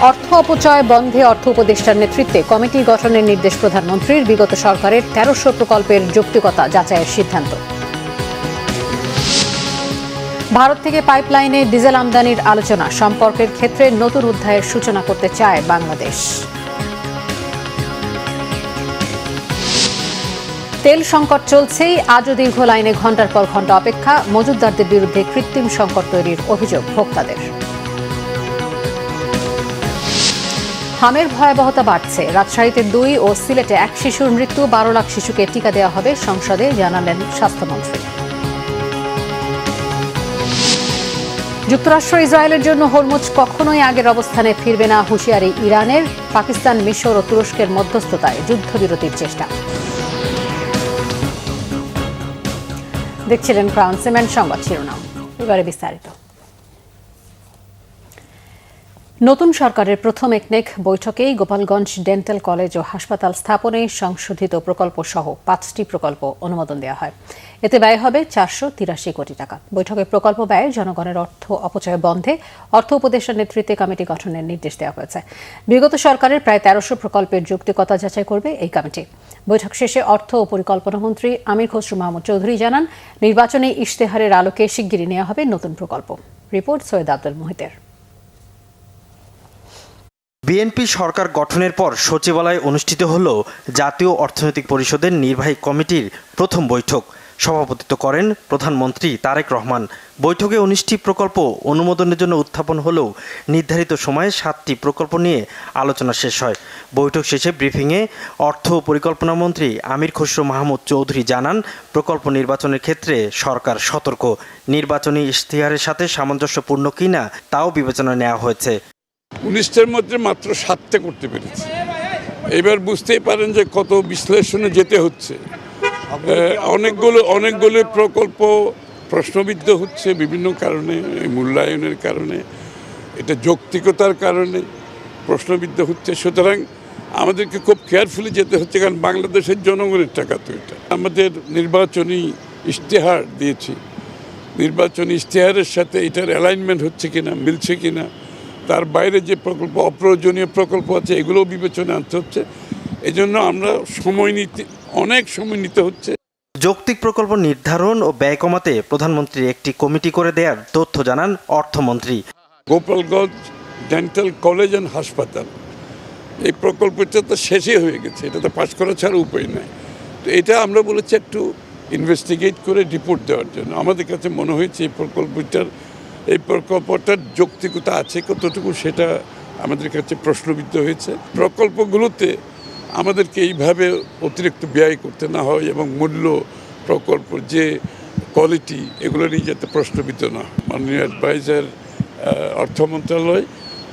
অর্থ অপচয় বন্ধে অর্থ উপদেষ্টার নেতৃত্বে কমিটি গঠনের নির্দেশ প্রধানমন্ত্রীর। বিগত সরকারের ১৩০০ প্রকল্পের যৌক্তিকতা যাচাইয়ের সিদ্ধান্ত। ভারত থেকে পাইপলাইনে ডিজেল আমদানির আলোচনা, সম্পর্কের ক্ষেত্রে নতুন অধ্যায়ের সূচনা করতে চায় বাংলাদেশ। তেল সংকট চলছেই, আজও দীর্ঘ লাইনে ঘণ্টার পর ঘণ্টা অপেক্ষা। মজুতদারদের বিরুদ্ধে কৃত্রিম সংকট তৈরির অভিযোগ ভোক্তাদের। হামের ভয়াবহতা বাড়ছে, রাজশাহীতে 2 ও সিলেটে 1 শিশুর মৃত্যু। 12 লাখ শিশুকে টিকা দেওয়া হবে সংসদে, জানালেন স্বাস্থ্যমন্ত্রী। যুক্তরাষ্ট্র ইসরায়েলের জন্য হরমুজ কখনোই আগের অবস্থানে ফিরবে না, হুঁশিয়ারি ইরানের। পাকিস্তান, মিশর ও তুরস্কের মধ্যস্থতায় যুদ্ধবিরতির চেষ্টা। দেখছিলেন ক্রাউন সিমেন্ট সংবাদ শিরোনাম, এবারে বিস্তারিত। নতুন সরকারের প্রথম একনেক বৈঠকেই গোপালগঞ্জ ডেন্টাল কলেজ ও হাসপাতাল স্থাপনে সংশোধিত প্রকল্প সহ 5টি প্রকল্প অনুমোদন দেওয়া হয়। এতে ব্যয় হবে 483 কোটি টাকা। বৈঠকে প্রকল্প ব্যয়ে জনগণের অর্থ অপচয় বন্ধে অর্থ উপদেষ্টার নেতৃত্বে কমিটি গঠনের নির্দেশ দেওয়া হয়েছে। বিগত সরকারের প্রায় 1300 প্রকল্পের যৌক্তিকতা যাচাই করবে এই কমিটি। বৈঠক শেষে অর্থ ও পরিকল্পনা মন্ত্রী আমির খসরু মাহমুদ চৌধুরী জানান, নির্বাচনী ইশতেহারের আলোকে শিগগিরই নেওয়া হবে নতুন প্রকল্প। রিপোর্ট সৈয়দ আব্দুল মুহিতের। বিএনপি সরকার গঠনের পর সচিবালয়ে অনুষ্ঠিত হল জাতীয় অর্থনৈতিক পরিষদের নির্বাহী কমিটির প্রথম বৈঠক। সভাপতিত্ব করেন প্রধানমন্ত্রী তারেক রহমান। বৈঠকে 19টি প্রকল্প অনুমোদনের জন্য উত্থাপন হলেও নির্ধারিত সময়ে 7টি প্রকল্প নিয়ে আলোচনা শেষ হয়। বৈঠক শেষে ব্রিফিংয়ে অর্থ ও পরিকল্পনা মন্ত্রী আমির খসরু মাহমুদ চৌধুরী জানান, প্রকল্প নির্বাচনের ক্ষেত্রে সরকার সতর্ক। নির্বাচনী ইশতেহারের সাথে সামঞ্জস্যপূর্ণ কিনা তাও বিবেচনায় নেওয়া হয়েছে। 19টার মধ্যে মাত্র 7টা করতে পেরেছি। এবার বুঝতেই পারেন যে কত বিশ্লেষণে যেতে হচ্ছে। অনেকগুলো প্রকল্প প্রশ্নবিদ্ধ হচ্ছে বিভিন্ন কারণে, মূল্যায়নের কারণে, এটা যৌক্তিকতার কারণে প্রশ্নবিদ্ধ হচ্ছে। সুতরাং আমাদেরকে খুব কেয়ারফুলি যেতে হচ্ছে, কারণ বাংলাদেশের জনগণের টাকা তো এটা। আমাদের নির্বাচনী ইশতেহার দিয়েছি, নির্বাচনী ইশতেহারের সাথে এটার অ্যালাইনমেন্ট হচ্ছে কিনা, মিলছে কিনা, তার বাইরে যে প্রকল্প, অপ্রয়োজনীয় প্রকল্প আছে, এগুলোও বিবেচনা আনতে হচ্ছে। এজন্য আমরা অনেক সময় নিতে হচ্ছে। যৌক্তিক প্রকল্প নির্ধারণ ও ব্যয় কমাতে প্রধানমন্ত্রী একটি কমিটি করে দেওয়ার তথ্য জানান অর্থমন্ত্রী। গোপালগঞ্জ ডেন্টাল কলেজ অ্যান্ড হাসপাতাল, এই প্রকল্পটা তো শেষই হয়ে গেছে, এটা তো পাস করা ছাড়া উপায় নাই। তো এটা আমরা বলেছি একটু ইনভেস্টিগেট করে রিপোর্ট দেওয়ার জন্য। আমাদের কাছে মনে হয়েছে এই প্রকল্পটার যৌক্তিকতা আছে কতটুকু, সেটা আমাদের কাছে প্রশ্নবিদ্ধ হয়েছে। প্রকল্পগুলোতে আমাদেরকে এইভাবে অতিরিক্ত ব্যয় করতে না হয় এবং মূল্য, প্রকল্প যে কোয়ালিটি, এগুলো নিয়ে যাতে প্রশ্নবিদ্ধ না। মাননীয় অ্যাডভাইজার অর্থ মন্ত্রণালয়,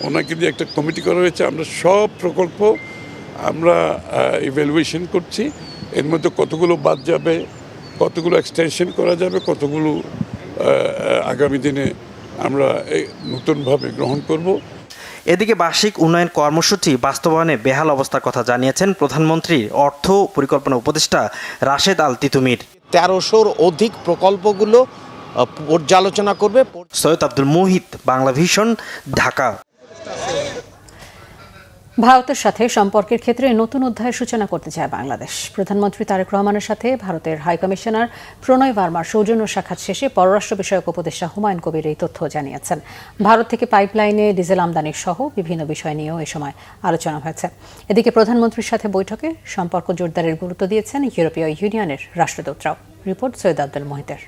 ওনাকে দিয়ে একটা কমিটি করা হয়েছে। আমরা সব প্রকল্প আমরা ইভ্যালুয়েশন করছি, এর মধ্যে কতগুলো বাদ যাবে, কতগুলো এক্সটেনশন করা যাবে, কতগুলো আগামী দিনে আমরা নতুনভাবে গ্রহণ করব। এদিকে বার্ষিক উন্নয়ন কর্মসূচি বাস্তবায়নে বেহাল অবস্থার কথা জানিয়েছেন প্রধানমন্ত্রীর অর্থ পরিকল্পনা উপদেষ্টা রাশেদ আল তিতুমির। 1300-র অধিক প্রকল্পগুলো পর্যালোচনা করবে। সৈয়দ আব্দুল মুহিত, বাংলা ভিশন, ঢাকা। ভারতের সাথে সম্পর্কের ক্ষেত্রে নতুন অধ্যায়ের সূচনা করতে চায় বাংলাদেশ। প্রধানমন্ত্রী তারেক রহমানের সাথে ভারতের হাইকমিশনার প্রণয় ভার্মার সৌজন্য সাক্ষাৎ শেষে পররাষ্ট্র বিষয়ক উপদেষ্টা হুমায়ুন কবির এই তথ্য জানিয়েছেন। ভারত থেকে পাইপলাইনে ডিজেল আমদানি সহ বিভিন্ন বিষয় নিয়েও এ সময় আলোচনা হয়েছে। এদিকে প্রধানমন্ত্রীর সাথে বৈঠকে সম্পর্ক জোরদারের গুরুত্ব দিয়েছেন ইউরোপীয় ইউনিয়নের রাষ্ট্রদূতরাও। রিপোর্ট সৈয়দ আব্দুল মুহিতের।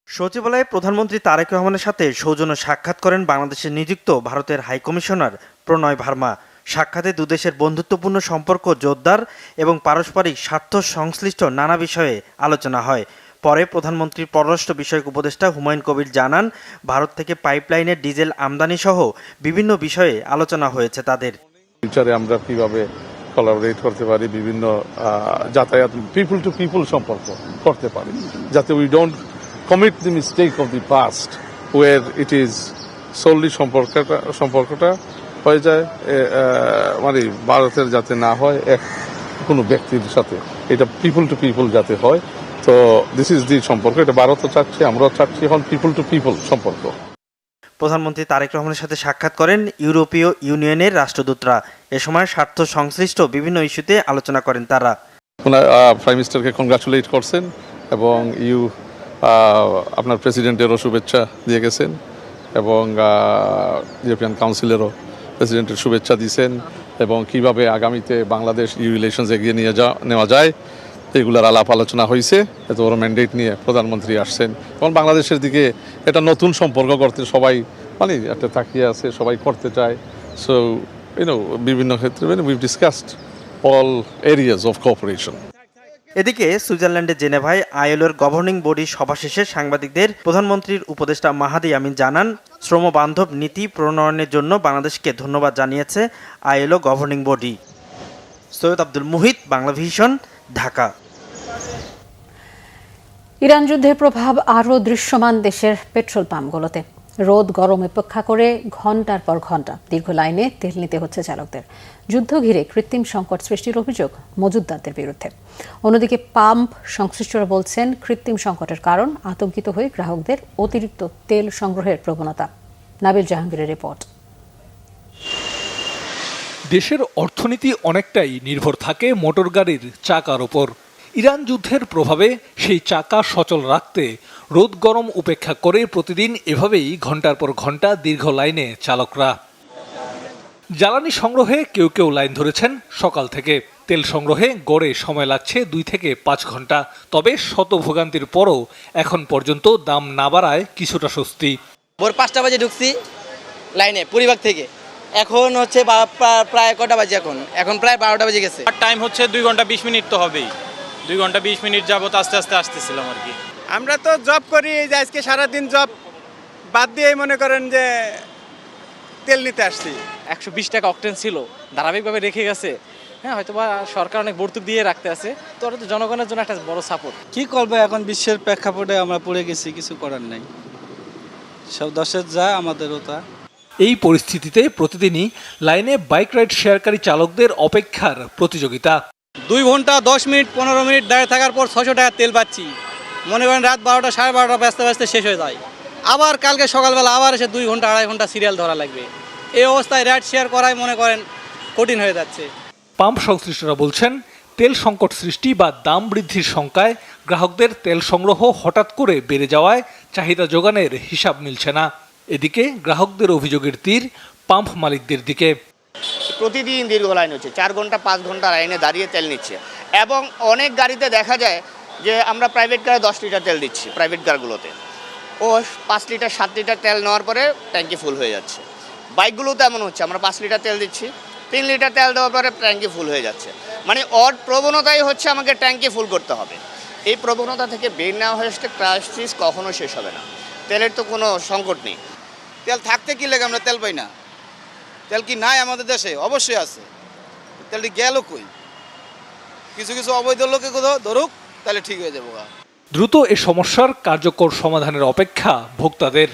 সচিবালয়ে প্রধানমন্ত্রী তারেক রহমানের সাথে সৌজন্য সাক্ষাৎ করেন বাংলাদেশে নিযুক্ত ভারতের হাইকমিশনার প্রণয় ভার্মা। সাক্ষাতে দুদেশের বন্ধুত্বপূর্ণ সম্পর্ক জোরদার এবং পারস্পরিক স্বার্থ সংশ্লিষ্ট নানা বিষয়ে আলোচনা হয়। পরে প্রধানমন্ত্রীর পররাষ্ট্র বিষয়ক উপদেষ্টা হুমায়ুন কবির জানান, ভারত থেকে পাইপলাইনে ডিজেল আমদানি সহ বিভিন্ন বিষয়ে আলোচনা হয়েছে তাদের। ফিউচারে আমরা কিভাবে কোলাবোরেট করতে পারি, বিভিন্ন যাতায়াত পিপল টু পিপল সম্পর্ক করতে পারি, যাতে we don't commit the mistake of the past where it is solely সম্পর্কটা হয়ে যায় মানে ভারতের যাতে না হয় কোনো ব্যক্তির সাথে, এটা পিপল টু পিপল যাতে হয়। তো দিস ইজ দি সম্পর্ক, এটা ভারতও চাচ্ছে, আমরাও চাচ্ছি এখন পিপল টু পিপল সম্পর্ক। প্রধানমন্ত্রী তারেক রহমানের সাথে সাক্ষাৎ করেন ইউরোপীয় ইউনিয়নের রাষ্ট্রদূতরা। এ সময় স্বার্থ সংশ্লিষ্ট বিভিন্ন ইস্যুতে আলোচনা করেন তারা। প্রাইম মিনিস্টারকে কংগ্রাচুলেট করছেন এবং আপনার প্রেসিডেন্টেরও শুভেচ্ছা দিয়ে গেছেন এবং ইউরোপিয়ান কাউন্সিলেরও প্রেসিডেন্টের শুভেচ্ছা দিয়েছেন এবং কিভাবে আগামীতে বাংলাদেশ ইউ রিলেশনস এগিয়ে নেওয়া যায় এগুলার আলাপ আলোচনা হয়েছে। এত বড় ম্যান্ডেট নিয়ে প্রধানমন্ত্রী আসছেন এবং বাংলাদেশের দিকে এটা নতুন সম্পর্ক করতে সবাই একটা তাকিয়ে আছে, সবাই করতে চায়। সো বিভিন্ন ক্ষেত্রে we've discussed all areas of cooperation. এদিকে সুইজারল্যান্ডের জেনেভায় আইএলওর গভর্নিং বডি সভা শেষে সাংবাদিকদের প্রধানমন্ত্রীর উপদেষ্টা মাহাদি আমিন জানান, শ্রমবান্ধব নীতি প্রণয়নের জন্য বাংলাদেশকে ধন্যবাদ জানিয়েছে ILO governing body. Syed Abdul Muhit, Bangla vision, Dhaka. Iran যুদ্ধের প্রভাব আরও দৃশ্যমান দেশের পেট্রোল পাম্পগুলোতে। রোদ গরম উপেক্ষা করে ঘন্টার পর ঘন্টা দীর্ঘ লাইনে তেল নিতে হচ্ছে চালকদের। যুদ্ধ ঘিরে কৃত্রিম সংকট সৃষ্টির অভিযোগ মজুতদারদের বিরুদ্ধে। অন্যদিকে পাম্প সংশ্লিষ্টরা বলছেন, কৃত্রিম সংকটের কারণ আতঙ্কিত হয়ে গ্রাহকদের অতিরিক্ত তেল সংগ্রহের প্রবণতা। নাবিল জাহাঙ্গীরের রিপোর্ট। দেশের অর্থনীতি অনেকটাই নির্ভর থাকে মোটর গাড়ির চাকার ওপর। ইরান যুদ্ধের প্রভাবে সেই চাকা সচল রাখতে রোদ গরম উপেক্ষা করে প্রতিদিন এভাবেই ঘন্টার পর ঘন্টা দীর্ঘ লাইনে চালকরা। জ্বালানি সংগ্রহে কেউ কেউ লাইন ধরেছেন সকাল থেকে। তেল সংগ্রহে গড়ে সময় লাগছে 2 থেকে 5 ঘন্টা। তবে শত ভোগান্তির পরও এখন পর্যন্ত দাম না বাড়ায় কিছুটা স্বস্তি। ভোর 5টা বাজে ঢুকছি লাইনে পরিবার থেকে, এখন হচ্ছে প্রায় কটা বাজে, এখন প্রায় 12টা বেজে গেছে। টাইম হচ্ছে 2 ঘন্টা 20 মিনিট তো হবেই। 2 ঘন্টা 20 মিনিট যাবত আস্তে আস্তে আসতেছিলাম আর কি। আমরা তো জব করি, এই যে আজকে সারাদিন জব বাদ দিয়েই মনে করেন যে তেল নিতে আসছি। 120 টাকা অকটেন ছিল, ধারাবাহিকভাবে রেখে গেছে। হ্যাঁ, হয়তো বা সরকার অনেক ভর্তুক দিয়ে রাখতে আছে, তো ওটা তো জনগণের জন্য একটা বড় সাপোর্ট। কি করবো এখন, বিশ্বের প্রেক্ষাপটে আমরা পড়ে গেছি, কিছু করার নাই। সব দেশের যা, আমাদেরও তা। এই পরিস্থিতিতে প্রতিদিনই লাইনে বাইক রাইড শেয়ারকারী চালকদের অপেক্ষার প্রতিযোগিতা। 2 ঘন্টা 10 মিনিট 15 মিনিট দাঁড়িয়ে থাকার পর 600 টাকা তেল পাচ্ছি। মনে করেন রাত 12টা 12:30 ব্যস্তে ব্যস্তে শেষ হয়ে যায়। আবার কালকে সকালবেলা আবার এসে 2 ঘন্টা 2.5 ঘন্টা সিরিয়াল ধরা লাগবে। এই অবস্থায় রাইড শেয়ার করাই মনে করেন কঠিন হয়ে যাচ্ছে। পাম্প সংশ্লিষ্টরা বলছেন, তেল সংকট সৃষ্টি বা দাম বৃদ্ধির শঙ্কায় গ্রাহকদের তেল সংগ্রহ হঠাৎ করে বেড়ে যাওয়ায় চাহিদা যোগানের হিসাব মিলছে না। এদিকে গ্রাহকদের অভিযোগের তীর পাম্প মালিকদের দিকে। প্রতিদিন দীর্ঘ লাইন হচ্ছে, 4 ঘন্টা 5 ঘন্টা লাইনে দাঁড়িয়ে তেল নিচ্ছে এবং অনেক গাড়িতে দেখা যায় যে আমরা প্রাইভেট কারে 10 লিটার তেল দিচ্ছি, প্রাইভেট কারগুলোতে ও 5 লিটার 7 লিটার তেল নেওয়ার পরে ট্যাঙ্কি ফুল হয়ে যাচ্ছে। বাইকগুলোতে এমন হচ্ছে, আমরা 5 লিটার তেল দিচ্ছি, 3 লিটার তেল দেওয়ার পরে ট্যাঙ্কি ফুল হয়ে যাচ্ছে। মানে ওর প্রবণতাই হচ্ছে আমাকে ট্যাঙ্কি ফুল করতে হবে। এই প্রবণতা থেকে বের নেওয়া হয়েছে, ক্রাইসিস কখনো শেষ হবে না। তেলের তো কোনো সংকট নেই। তেল থাকতে কি লাগে আমরা তেল পাই না? তেল কি নাই আমাদের দেশে? অবশ্যই আছে। তেলটি গেল কই? কিছু কিছু অবৈধ লোকে ধরুক, তাহলে ঠিক হয়ে যাবো। দ্রুত এ সমস্যার কার্যকর সমাধানের অপেক্ষা ভোক্তাদের।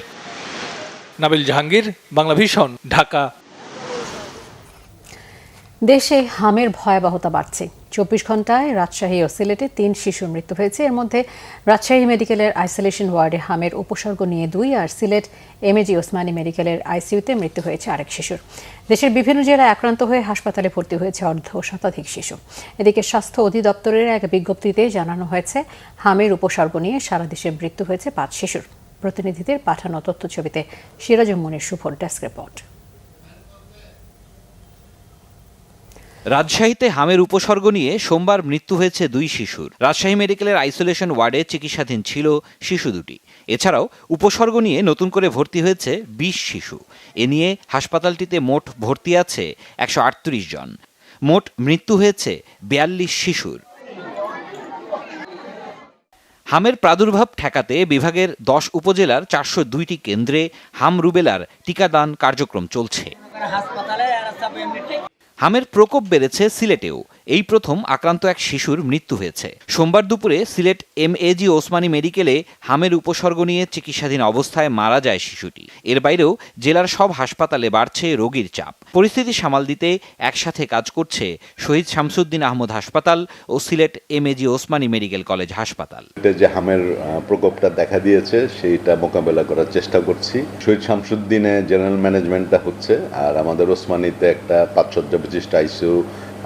নাবিল জাহাঙ্গীর, বাংলা ভিশন, ঢাকা। দেশে হামের ভয়াবহতা বাড়ছে। 24 ঘন্টায় রাজশাহী ও সিলেটে 3 শিশুর মৃত্যু হয়েছে। এর মধ্যে রাজশাহী মেডিকেলের আইসোলেশন ওয়ার্ডে হামের উপসর্গ নিয়ে 2 আর সিলেট এমএজি ওসমানী মেডিকেলের আইসিইউতে মৃত্যু হয়েছে আরেক শিশুর। দেশের বিভিন্ন জেলায় আক্রান্ত হয়ে হাসপাতালে ভর্তি হয়েছে অর্ধশতাধিক শিশু। এদিকে স্বাস্থ্য অধিদপ্তরের এক বিজ্ঞপ্তিতে জানানো হয়েছে, হামের উপসর্গ নিয়ে সারা দেশে মৃত্যু হয়েছে 5 শিশুর। প্রতিনিধিদের পাঠানো তথ্যছবিতে সিরাজুম মুনির শুভর ডেস্ক রিপোর্ট। রাজশাহীতে হামের উপসর্গ নিয়ে সোমবার মৃত্যু হয়েছে 2 শিশুর। রাজশাহী মেডিকেলের আইসোলেশন ওয়ার্ডে চিকিৎসাধীন ছিল শিশু 2টি। এছাড়াও উপসর্গ নিয়ে নতুন করে ভর্তি হয়েছে 20 শিশু। এ নিয়ে হাসপাতালটিতে মোট ভর্তি আছে 138 জন। মোট মৃত্যু হয়েছে 42 শিশুর। হামের প্রাদুর্ভাব ঠেকাতে বিভাগের 10 উপজেলার 402টি কেন্দ্রে হাম রুবেলার টিকাদান কার্যক্রম চলছে। হামের প্রকোপ বেড়েছে সিলেটেও। এই প্রথম আক্রান্ত এক শিশুর মৃত্যু হয়েছে। সোমবার দুপুরে সিলেট এমএজি ওসমানী মেডিকেলে হামের উপসর্গ নিয়ে চিকিৎসাধীন অবস্থায় মারা যায় শিশুটি। এর বাইরেও জেলার সব হাসপাতালে বাড়ছে রোগীর চাপ। পরিস্থিতি সামাল দিতে একসাথে কাজ করছে শহীদ শামসুদ্দিন আহমদ হাসপাতাল ও সিলেট এমএজি ওসমানী মেডিকেল কলেজ হাসপাতাল। যে হামের প্রকোপটা দেখা দিয়েছে সেইটা মোকাবেলা করার চেষ্টা করছি। শহীদ শামসুদ্দিনে জেনারেল ম্যানেজমেন্টটা হচ্ছে, আর আমাদের ওসমানীতে একটা 5 শয্যা বিশিষ্ট আইসিইউ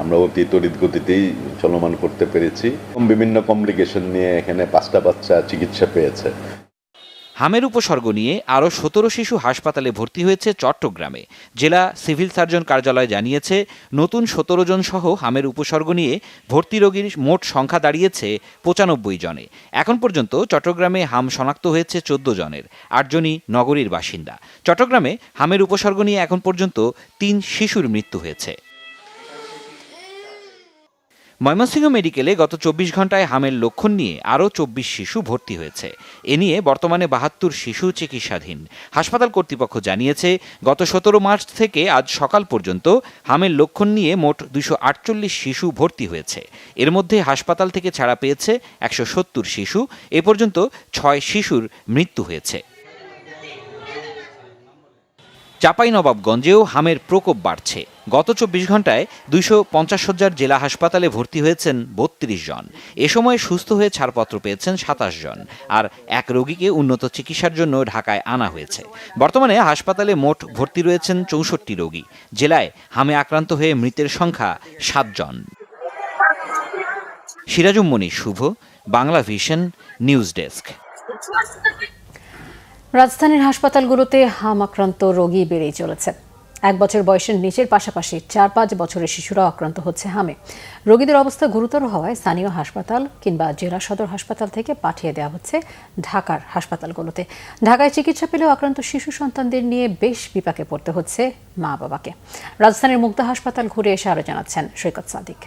আমরা অতি তড়িৎ গতিতেই চলমান করতে পেরেছি। বিভিন্ন কমপ্লিকেশন নিয়ে এখানে 5টা বাচ্চা চিকিৎসা পেয়েছে। হামের উপসর্গ নিয়ে আরও 17 শিশু হাসপাতালে ভর্তি হয়েছে চট্টগ্রামে। জেলা সিভিল সার্জন কার্যালয় জানিয়েছে, নতুন 17 জন সহ হামের উপসর্গ নিয়ে ভর্তি রোগীর মোট সংখ্যা দাঁড়িয়েছে 95 জনে। এখন পর্যন্ত চট্টগ্রামে হাম শনাক্ত হয়েছে 14 জনের, 8 জনই নগরীর বাসিন্দা। চট্টগ্রামে হামের উপসর্গ নিয়ে এখন পর্যন্ত 3 শিশুর মৃত্যু হয়েছে। ময়মনসিংহ মেডিকেলে গত 24 ঘন্টায় হামের লক্ষণ নিয়ে আরও 24 শিশু ভর্তি হয়েছে। এ নিয়ে বর্তমানে 72 শিশু চিকিৎসাধীন। হাসপাতাল কর্তৃপক্ষ জানিয়েছে, গত 17 মার্চ থেকে আজ সকাল পর্যন্ত হামের লক্ষণ নিয়ে মোট 248 শিশু ভর্তি হয়েছে। এর মধ্যে হাসপাতাল থেকে ছাড়া পেয়েছে 170 শিশু। এ পর্যন্ত 6 শিশুর মৃত্যু হয়েছে। চাঁপাইনবাবগঞ্জেও হামের প্রকোপ বাড়ছে। গত 24 ঘন্টায় 250 শয্যার জেলা হাসপাতালে ভর্তি হয়েছেন 32 জন। এ সময় সুস্থ হয়ে ছাড়পত্র পেয়েছেন 27 জন, আর এক রোগীকে উন্নত চিকিৎসার জন্য ঢাকায় আনা হয়েছে। বর্তমানে হাসপাতালে মোট ভর্তি রয়েছেন 64 রোগী। জেলায় হামে আক্রান্ত হয়ে মৃতের সংখ্যা 7 জন। সিরাজুম মনির শুভ, বাংলা ভিশন, নিউজ ডেস্ক। রাজধানীর হাসপাতালগুলোতে হাম আক্রান্ত রোগী বেড়েই চলেছে। 1 বছর বয়সের নিচের পাশাপাশি 4-5 বছরের শিশুরাও আক্রান্ত হচ্ছে হামে। রোগীদের অবস্থা গুরুতর হওয়ায় স্থানীয় হাসপাতাল কিংবা জেলা সদর হাসপাতাল থেকে পাঠিয়ে দেওয়া হচ্ছে ঢাকার হাসপাতালগুলোতে। ঢাকায় চিকিৎসা পেলেও আক্রান্ত শিশু সন্তানদের নিয়ে বেশ বিপাকে পড়তে হচ্ছে মা বাবাকে। রাজধানীর মুগদা হাসপাতাল ঘুরে এসে আরো জানাচ্ছেন সৈকত সাদিক।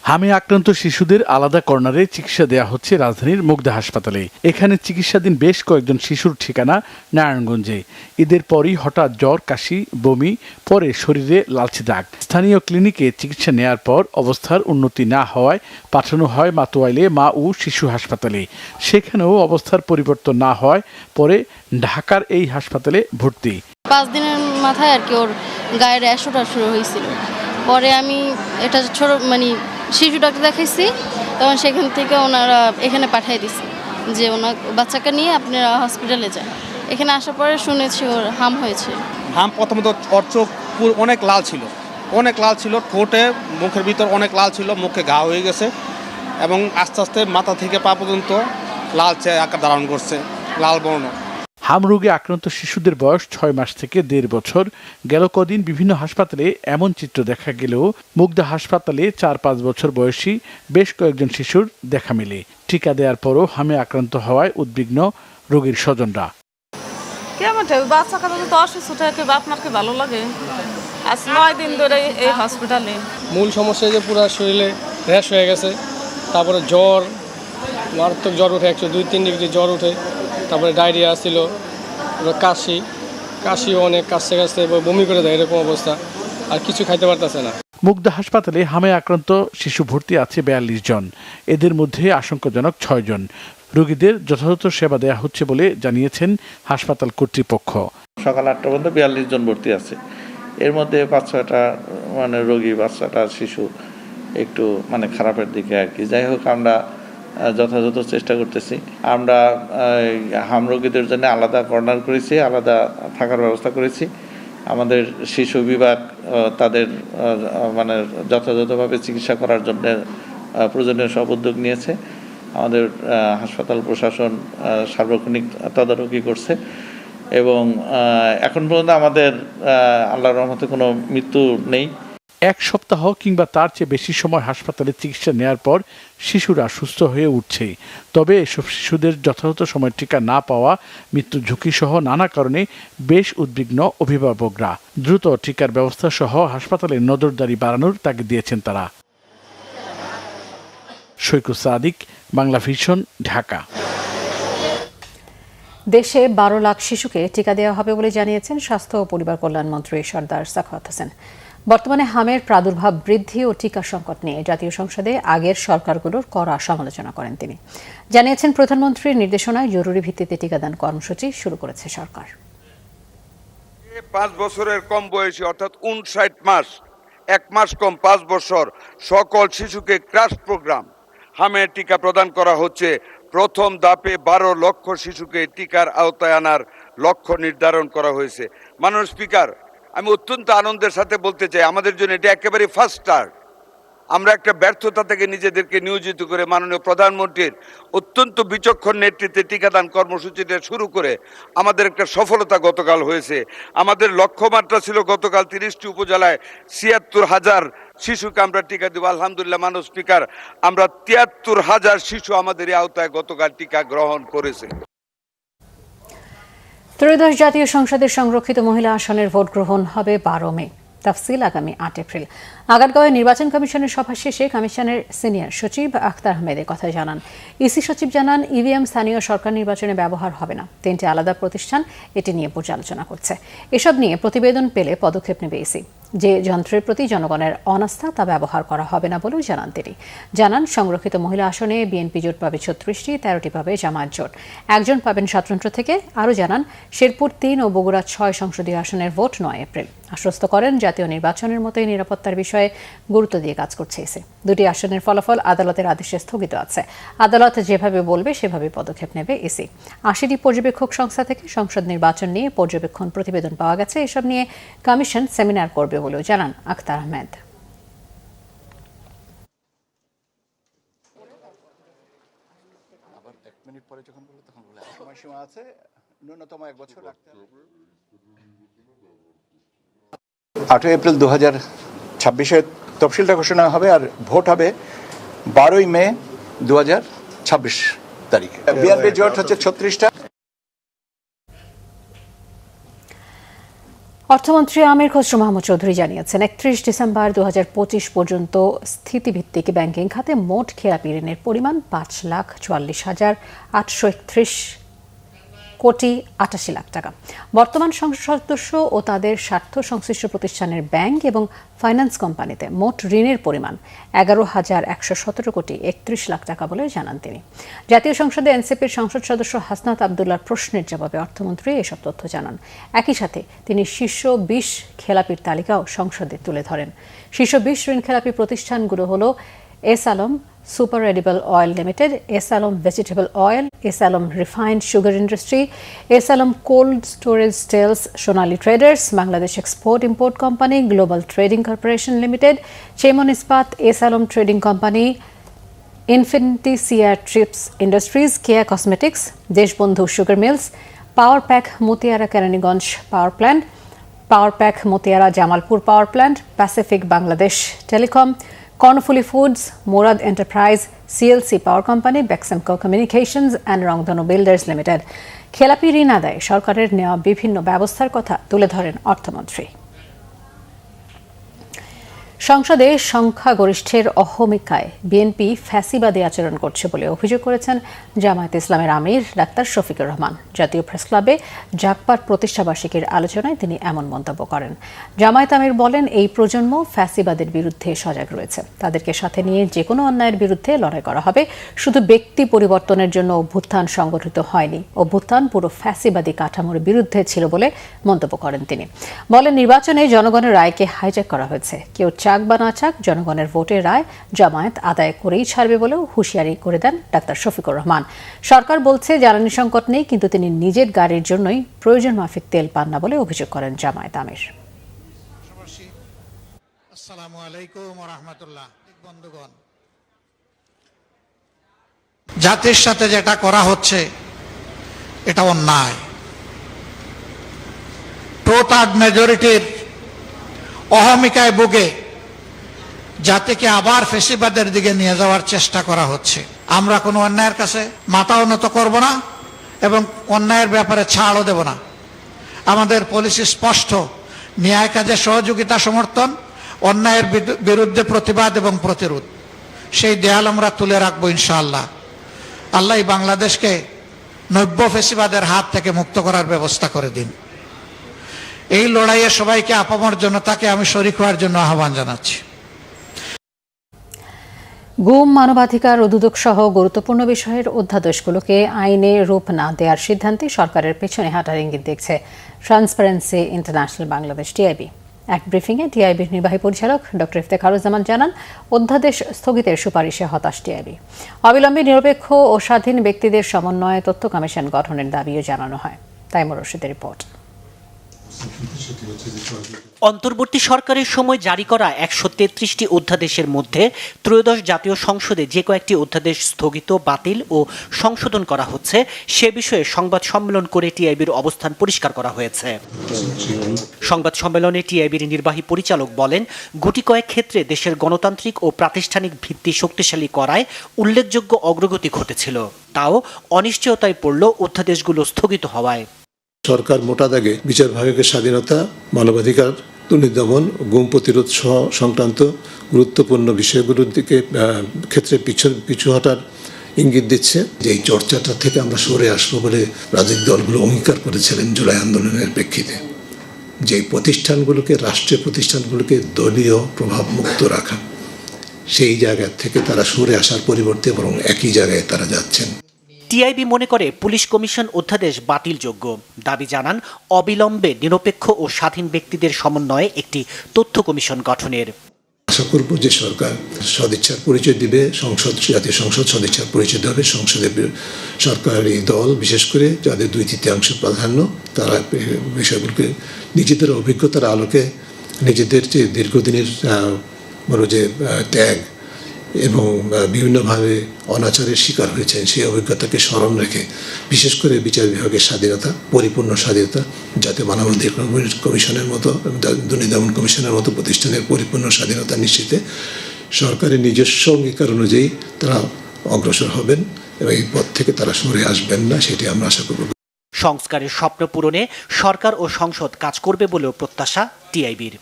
হামে আক্রান্ত শিশুদের আলাদা কর্নারে চিকিৎসা দেওয়া হচ্ছে রাজধানীর মুগদা হাসপাতালে। এখানে চিকিৎসাধীন বেশ কয়েকজন শিশুর ঠিকানা নারায়ণগঞ্জে। ঈদের পরই হঠাৎ জ্বর, কাশি, বমি, পরে শরীরে লালচে দাগ। স্থানীয় ক্লিনিকে চিকিৎসা নেয়ার পর অবস্থার উন্নতি না হওয়ায় পাঠানো হয় মাতোয়াইলে মা ও শিশু হাসপাতালে। সেখানেও অবস্থার পরিবর্তন না হওয়ায় পরে ঢাকার এই হাসপাতালে ভর্তি। 5 দিনের মাথায় আর কি ওর গায়ে র্যাশ ওঠা শুরু হয়েছিল। পরে আমি এটা ছোট শিশু ডাক্তার দেখাইছি, তখন সেখান থেকে ওনারা এখানে পাঠিয়ে দিছে যে ওনার বাচ্চাকে নিয়ে আপনারা হসপিটালে যান। এখানে আসার পরে শুনেছি ওর হাম হয়েছে। হাম প্রথমত ওর চোখ অনেক লাল ছিল, ঠোঁটে মুখের ভিতর অনেক লাল ছিল, মুখে ঘা হয়ে গেছে এবং আস্তে আস্তে মাথা থেকে পা পর্যন্ত লালচে আকার ধারণ করছে, লাল বর্ণ। হাম রোগে আক্রান্ত শিশুদের বয়স 6 মাস থেকে 1.5 বছর। গেল কদিন বিভিন্ন হাসপাতালে এমন চিত্র দেখা গেলেও মুগদা হাসপাতালে 4-5 বছর বয়সী বেশ কয়েকজন শিশুর দেখা মেলে। টিকা দেওয়ার পরও হামে আক্রান্ত হওয়ায় উদ্বিগ্ন রোগীর স্বজনরা। কেমন বাচ্চা কাচ্চা তো অসুস্থ থাকে, আপনার কি ভালো লাগে? আজ 9 দিন ধরে এই হসপিটালে। মূল সমস্যা যে পুরো শরীরে র্যাশ হয়ে গেছে, তারপরে জ্বর, মারাত্মক জ্বর উঠে 102-3 ডিগ্রি জ্বর উঠে, তারপরে ডায়রিয়া ছিল, কাশিও অনেক, কাশতে বমি করে দেয়, এরকম অবস্থা, আর কিছু খাইতে পারতেছে না। মুগদা হাসপাতালে হামে আক্রান্ত শিশু ভর্তি আছে 42 জন। এদের মধ্যে আশঙ্কাজনক 6 জন। রোগীদের যথাযথ সেবা দেওয়া হচ্ছে বলে জানিয়েছেন হাসপাতাল কর্তৃপক্ষ। সকাল 8টা পর্যন্ত 42 জন ভর্তি আছে। এর মধ্যে 5-6টা রোগী, বাচ্চাটা শিশু একটু খারাপের দিকে আর কি। যাই হোক, আমরা যথাযথ চেষ্টা করতেছি। আমরা হাম রোগীদের জন্য আলাদা কর্নার করেছি, আলাদা থাকার ব্যবস্থা করেছি। আমাদের শিশু বিভাগ তাদের যথাযথভাবে চিকিৎসা করার জন্য প্রয়োজনীয় সব উদ্যোগ নিয়েছে। আমাদের হাসপাতাল প্রশাসন সার্বক্ষণিক তদারকি করছে এবং এখন পর্যন্ত আমাদের আল্লাহর রহমতে কোনো মৃত্যু নেই। 1 সপ্তাহ কিংবা তার চেয়ে বেশি সময় হাসপাতালে চিকিৎসা নেওয়ার পর শিশুরা সুস্থ হয়ে উঠছে। তবে এসব শিশুদের যথাযথ সময় টিকা না পাওয়া, মৃত্যু ঝুঁকি সহ নানা কারণে বেশ উদ্বিগ্ন অভিভাবকরা। দ্রুত টিকার ব্যবস্থা সহ হাসপাতালে নজরদারি বাড়ানোর তাগিদ দিয়েছেন তারা। সৈকত সাদিক, বাংলা ভিশন, ঢাকা। দেশে 12 লাখ শিশুকে টিকা দেওয়া হবে বলে জানিয়েছেন স্বাস্থ্য ও পরিবার কল্যাণ মন্ত্রী সরদার সাখাওয়াত হোসেন। বর্তমানে হামের প্রাদুর্ভাব বৃদ্ধি ও টিকা সংকট নিয়ে জাতীয় সংসদে আগের সরকারগুলোর কড়া সমালোচনা করেন তিনি। জানিয়েছেন, প্রধানমন্ত্রীর নির্দেশনায় জরুরি ভিত্তিতে টিকাদান কর্মসূচি শুরু করেছে সরকার। 5 বছরের কম বয়সী অর্থাৎ 59 মাস, 1 মাস কম 5 বছর সকল শিশুকে ক্রাশ প্রোগ্রাম হামের টিকা প্রদান করা হচ্ছে। প্রথম ধাপে 12 লক্ষ শিশুকে টিকার আওতায় আনার লক্ষ্য নির্ধারণ করা হয়েছে। মাননীয় স্পিকার, আমি অত্যন্ত আনন্দের সাথে বলতে চাই, আমাদের জন্য এটা একেবারে ফার্স্ট স্টার্ট। আমরা একটা ব্যর্থতা থেকে নিজেদেরকে নিয়োজিত করে মাননীয় প্রধানমন্ত্রীর অত্যন্ত বিচক্ষণ নেতৃত্বে টিকাদান কর্মসূচিটা শুরু করে আমাদের একটা সফলতা গতকাল হয়েছে। আমাদের লক্ষ্যমাত্রা ছিল গতকাল 30টি উপজেলায় ৭৬,০০০ শিশুকে আমরা টিকা দেব। আলহামদুলিল্লাহ মাননীয় স্পিকার, আমরা ৭৩,০০০ শিশু আমাদের এই আওতায় গতকাল টিকা গ্রহণ করেছে। ত্রয়োদশ জাতীয় সংসদের সংরক্ষিত মহিলা আসনের ভোট গ্রহণ হবে 12 মে। তাফসিল আগামী 8 এপ্রিল। আগারগাঁওয়ে নির্বাচন কমিশনের সভা শেষে কমিশনের সিনিয়র সচিব আখতার আহমেদ কথা জানান। ইসি সচিব জানান, ইভিএম স্থানীয় সরকার নির্বাচনে ব্যবহার হবে না। 3টি আলাদা প্রতিষ্ঠান এটি নিয়ে পর্যালোচনা করছে। এসব নিয়ে প্রতিবেদন পেলে পদক্ষেপ নেবে ইসি। যে যন্ত্রের প্রতি জনগণের অনাস্থা তা ব্যবহার করা হবে না বলেও জানান তিনি। জানান, সংরক্ষিত মহিলা আসনে বিএনপি জোট পাবে 36টি, 13টি পাবে জামায়াত জোট। একজন পাবেন স্বতন্ত্র থেকে। আরও জানান, শেরপুর 3 ও বগুড়া 6 সংসদীয় আসনের ভোট 9 এপ্রিল। আশ্বস্ত করেন, জাতীয় নির্বাচনের মতোই নিরাপত্তার বিষয়ে গুরুত্ব দিয়ে কাজ করছে ইসি। 2টি আসনের ফলাফল আদালতের আদেশে স্থগিত আছে। আদালত যেভাবে বলবে সেভাবে পদক্ষেপ নেবে ইসি। 80টি পর্যবেক্ষক সংস্থা থেকে সংসদ নির্বাচন নিয়ে পর্যবেক্ষণ প্রতিবেদন পাওয়া গেছে। এসব নিয়ে কমিশন সেমিনার করবে বলেও জানান আখতার আহমেদ। আটই এপ্রিল 2026 তফসিলটা ঘোষণা হবে আর ভোট হবে 12ই মে 2026 তারিখে। বিএনপি জোট হচ্ছে 36টা। অর্থমন্ত্রী আমির খসরু মাহমুদ চৌধুরী জানিয়েছেন, 31 ডিসেম্বর 2025 পর্যন্ত স্থিতিভিত্তিক ব্যাংকিং খাতে মোট খেলাপি ঋণের পরিমাণ 5,44,831,88,00,000 টাকা। বর্তমান সংসদ সদস্য ও তাদের স্বার্থ সংশ্লিষ্ট প্রতিষ্ঠানের ব্যাংক এবং ফাইন্যান্স কোম্পানিতে মোট ঋণের পরিমাণ 11,117,31,00,000 টাকা বলে জানান তিনি। জাতীয় সংসদে এনসিপির সংসদ সদস্য হাসনাত আবদুল্লাহর প্রশ্নের জবাবে অর্থমন্ত্রী এসব তথ্য জানান। একই সাথে তিনি শীর্ষ 20 খেলাপির তালিকাও সংসদে তুলে ধরেন। শীর্ষ 20 ঋণ খেলাপি প্রতিষ্ঠানগুলো হলো S Alam super edible oil limited, S Alam vegetable oil, S Alam refined sugar industry, S Alam cold storage steels, Sonali traders, Bangladesh export import company, global trading corporation limited, Chemon Ispat, S Alam trading company, infinity CR strips industries, Keya cosmetics, Deshbandhu sugar mills, power pack Mutiara Keraniganj power plant, power pack Mutiara Jamalpur power plant, Pacific Bangladesh telecom, Karnaphuli foods, Morad enterprise, CLC power company, বেক্সেমকো communications and রংধনু builders limited. খেলাপি ঋণ আদায়ে সরকারের নেওয়া বিভিন্ন ব্যবস্থার কথা তুলে ধরেন অর্থমন্ত্রী। সংসদে সংখ্যাগরিষ্ঠের অহমিকায় বিএনপি ফ্যাসিবাদী আচরণ করছে বলে অভিযোগ করেছেন জামায়াত ইসলামের আমির ডাক্তার শফিকুর রহমান। জাতীয় প্রেসক্লাবে জাগপার প্রতিষ্ঠাবার্ষিকীর আলোচনায় তিনি এমন মন্তব্য করেন। জামায়াত আমির বলেন, এই প্রজন্ম ফ্যাসিবাদের বিরুদ্ধে সজাগ রয়েছে। তাদেরকে সাথে নিয়ে যে কোনো অন্যায়ের বিরুদ্ধে লড়াই করা হবে। শুধু ব্যক্তি পরিবর্তনের জন্য অভ্যুত্থান সংগঠিত হয়নি, অভ্যুত্থান পুরো ফ্যাসিবাদী কাঠামোর বিরুদ্ধে ছিল বলে মন্তব্য করেন তিনি। বলেন, নির্বাচনে জনগণের রায়কে হাইজ্যাক করা হয়েছে। কেউ চাক বা না চাক, জনগণের ভোটের রায় জামায়াত আদায় করেই ছাড়বে বলেও হুঁশিয়ারি করে দেন ডাক্তার শফিকুর রহমান। সরকার বলছে জ্বালানি সংকট নেই, কিন্তু তিনি নিজের গাড়ির জন্যই প্রয়োজন মাফিক তেল পান না বলে অভিযোগ করেন জামায়াত আমির। আসসালামু আলাইকুম ওয়া রাহমাতুল্লাহ। বন্ধুগণ, জাতির সাথে যেটা করা হচ্ছে এটা অন্যায়। 2/3 মেজরিটির অহমিকায় ভুগে জাতিকে আবার ফ্যাসিবাদের দিকে নিয়ে যাওয়ার চেষ্টা করা হচ্ছে। আমরা কোনো অন্যায়ের কাছে মাথা উন্নত করব না এবং অন্যায়ের ব্যাপারে ছাড়ও দেব না। আমাদের পলিসি স্পষ্ট, ন্যায় কাজে সহযোগিতা সমর্থন, অন্যায়ের বিরুদ্ধে প্রতিবাদ এবং প্রতিরোধ। সেই দেয়াল আমরা তুলে রাখবো ইনশাআল্লাহ। আল্লাহ বাংলাদেশকে নব্য ফ্যাসিবাদের হাত থেকে মুক্ত করার ব্যবস্থা করে দিন। এই লড়াইয়ে সবাইকে আপামর জনতাকে আমি শরিক হওয়ার জন্য আহ্বান জানাচ্ছি। গুম, মানবাধিকার ও দুদক সহ গুরুত্বপূর্ণ বিষয়ের অধ্যাদেশগুলোকে আইনে রূপ না দেওয়ার সিদ্ধান্তে সরকারের পেছনে হাঁটার ইঙ্গিত দেখছে ট্রান্সপারেন্সি ইন্টারন্যাশনাল বাংলাদেশ টিআইবি। এক ব্রিফিংয়ে টিআইবির নির্বাহী পরিচালক ডক্টর ইফতেখারুজ্জামান জানান, অধ্যাদেশ স্থগিতের সুপারিশে হতাশ টিআইবি। অবিলম্বে নিরপেক্ষ ও স্বাধীন ব্যক্তিদের সমন্বয়ে তথ্য কমিশন গঠনের দাবিও জানানো হয়। তাইমুর রশিদের রিপোর্ট। অন্তর্বর্তী সরকারের সময় জারি করা ১৩৩টি অধ্যাদেশের মধ্যে ত্রয়োদশ জাতীয় সংসদে যে কয়েকটি অধ্যাদেশ স্থগিত, বাতিল ও সংশোধন করা হচ্ছে সে বিষয়ে সংবাদ সম্মেলন করে টিআইবির অবস্থান পরিষ্কার করা হয়েছে। সংবাদ সম্মেলনে টিআইবির নির্বাহী পরিচালক বলেন, গুটি কয়েক ক্ষেত্রে দেশের গণতান্ত্রিক ও প্রাতিষ্ঠানিক ভিত্তি শক্তিশালী করায় উল্লেখযোগ্য অগ্রগতি ঘটেছিল, তাও অনিশ্চয়তায় পড়ল অধ্যাদেশগুলো স্থগিত হওয়ায়। সরকার মোটা দাগে বিচার বিভাগের স্বাধীনতা, মানবাধিকার, দুর্নীতি দমন, গুম প্রতিরোধ সহ সংক্রান্ত গুরুত্বপূর্ণ বিষয়গুলোর দিকে ক্ষেত্রে পিছু হটার ইঙ্গিত দিচ্ছে। যে এই চর্চাটা থেকে আমরা সরে আসবো বলে রাজনৈতিক দলগুলো অঙ্গীকার করেছিলেন জুলাই আন্দোলনের প্রেক্ষিতে। যে প্রতিষ্ঠানগুলোকে, রাষ্ট্রীয় প্রতিষ্ঠানগুলোকে দলীয় প্রভাব মুক্ত রাখা, সেই জায়গা থেকে তারা সরে আসার পরিবর্তে বরং একই জায়গায় তারা যাচ্ছেন। টিআইবি মনে করে পুলিশ কমিশন অধ্যাদেশ বাতিলযোগ্য। দাবি জানান অবিলম্বে নিরপেক্ষ ও স্বাধীন ব্যক্তিদের সমন্বয়ে একটি তথ্য কমিশন গঠনের। আশা করব যে সরকার সদিচ্ছার পরিচয় দিবে, জাতীয় সংসদ সদিচ্ছার পরিচয় দেবে। সংসদের সরকারি দল, বিশেষ করে যাদের 2/3 প্রাধান্য, তারা বিষয়গুলোকে নিজেদের অভিজ্ঞতার আলোকে, নিজেদের যে দীর্ঘদিনের যে ত্যাগ এবং বিভিন্নভাবে অনাচারের শিকার হয়েছেন সেই অভিজ্ঞতাকে স্মরণ রেখে, বিশেষ করে বিচার বিভাগের স্বাধীনতা, পরিপূর্ণ স্বাধীনতা, যাতে মানবাধিকার কমিশনের মতো, দুর্নীতি দমন কমিশনের মতো প্রতিষ্ঠানের পরিপূর্ণ স্বাধীনতা নিশ্চিতে সরকারের নিজস্ব অঙ্গীকার অনুযায়ী তারা অগ্রসর হবেন এবং এই পথ থেকে তারা সরে আসবেন না, সেটি আমরা আশা করব। সংস্কারের স্বপ্ন পূরণে সরকার ও সংসদ কাজ করবে বলেও প্রত্যাশা টিআইবির।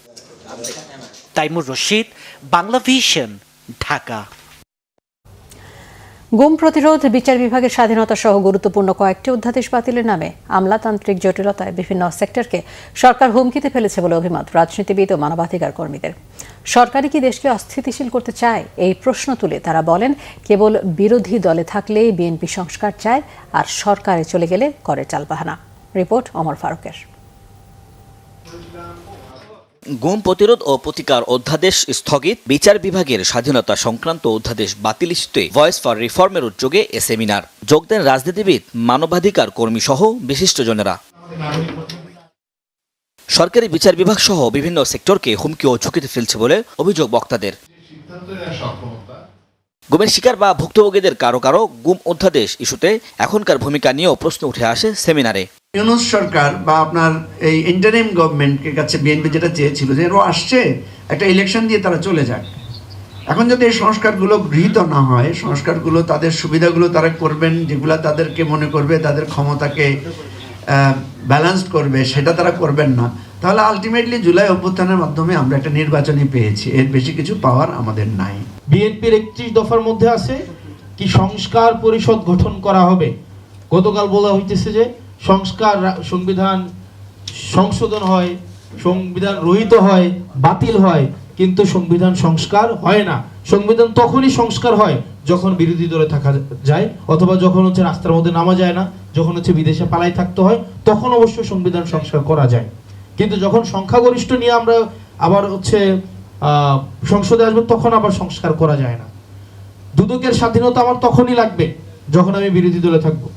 তাইমুর রশিদ, বাংলা ভিশন, ঢাকা। গুম প্রতিরোধ, বিচার বিভাগের স্বাধীনতা সহ গুরুত্বপূর্ণ কয়েকটি অধ্যাদেশ বাতিলের নামে আমলাতান্ত্রিক জটিলতায় বিভিন্ন সেক্টরকে সরকার হুমকিতে ফেলেছে বলে অভিমত রাজনীতিবিদ ও মানবাধিকার কর্মীদের। সরকারই কি দেশকে অস্থিতিশীল করতে চায়, এই প্রশ্ন তুলে তারা বলেন, কেবল বিরোধী দলে থাকলেই বিএনপি সংস্কার চায়, আর সরকারে চলে গেলে করে টালবাহানা। রিপোর্ট ওমর ফারুকের। গুম প্রতিরোধ ও প্রতিকার অধ্যাদেশ স্থগিত, বিচার বিভাগের স্বাধীনতা সংক্রান্ত অধ্যাদেশ বাতিল ইস্যুতে ভয়েস ফর রিফর্মের উদ্যোগে এ সেমিনার। যোগ দেন রাজনীতিবিদ, মানবাধিকার কর্মী সহ বিশিষ্টজনেরা। সরকারি বিচার বিভাগ সহ বিভিন্ন সেক্টরকে হুমকি ও ঝুঁকিতে ফেলছে বলে অভিযোগ বক্তাদের। গুমের শিকার বা ভুক্তভোগীদের কারো কারো গুম অধ্যাদেশ ইস্যুতে এখনকার ভূমিকা নিয়েও প্রশ্ন উঠে আসে সেমিনারে। ইউনূস সরকার বা আপনার এই ইন্টারিম গভর্নমেন্টের কাছে বিএনপি যেটা চেয়েছিল যে এরা আসছে একটা ইলেকশন দিয়ে তারা চলে যায়। এখন যদি এই সংস্কারগুলো গৃহীত না হয়, সংস্কারগুলো তাদের সুবিধাগুলো তারা করবেন, যেগুলো তাদেরকে মনে করবে তাদের ক্ষমতাকে ব্যালেন্সড করবে, সেটা তারা করবেন না, তাহলে আলটিমেটলি জুলাই অভ্যুত্থানের মাধ্যমে আমরা একটা নির্বাচনই পেয়েছি, এর বেশি কিছু পাওয়ার আমাদের নাই। বিএনপির 31 দফার মধ্যে আছে কি সংস্কার পরিষদ গঠন করা হবে। গতকাল বলা হইতেছে যে সংবিধান সংশোধন হয়, সংবিধান রহিত হয়, বাতিল হয়, কিন্তু সংবিধান সংস্কার হয় না। সংবিধান তখনই সংস্কার হয় যখন বিরোধী দলে থাকা যায়, অথবা যখন রাস্তার মধ্যে নামা যায় না, যখন বিদেশে পালাই থাকতে হয়, তখন অবশ্য সংবিধান সংস্কার করা যায়। কিন্তু যখন সংখ্যাগরিষ্ঠ নিয়ে আমরা আবার সংসদে আসবো, তখন আবার সংস্কার করা যায় না। দুদকের স্বাধীনতা আমার তখনই লাগবে যখন আমি বিরোধী দলে থাকবো।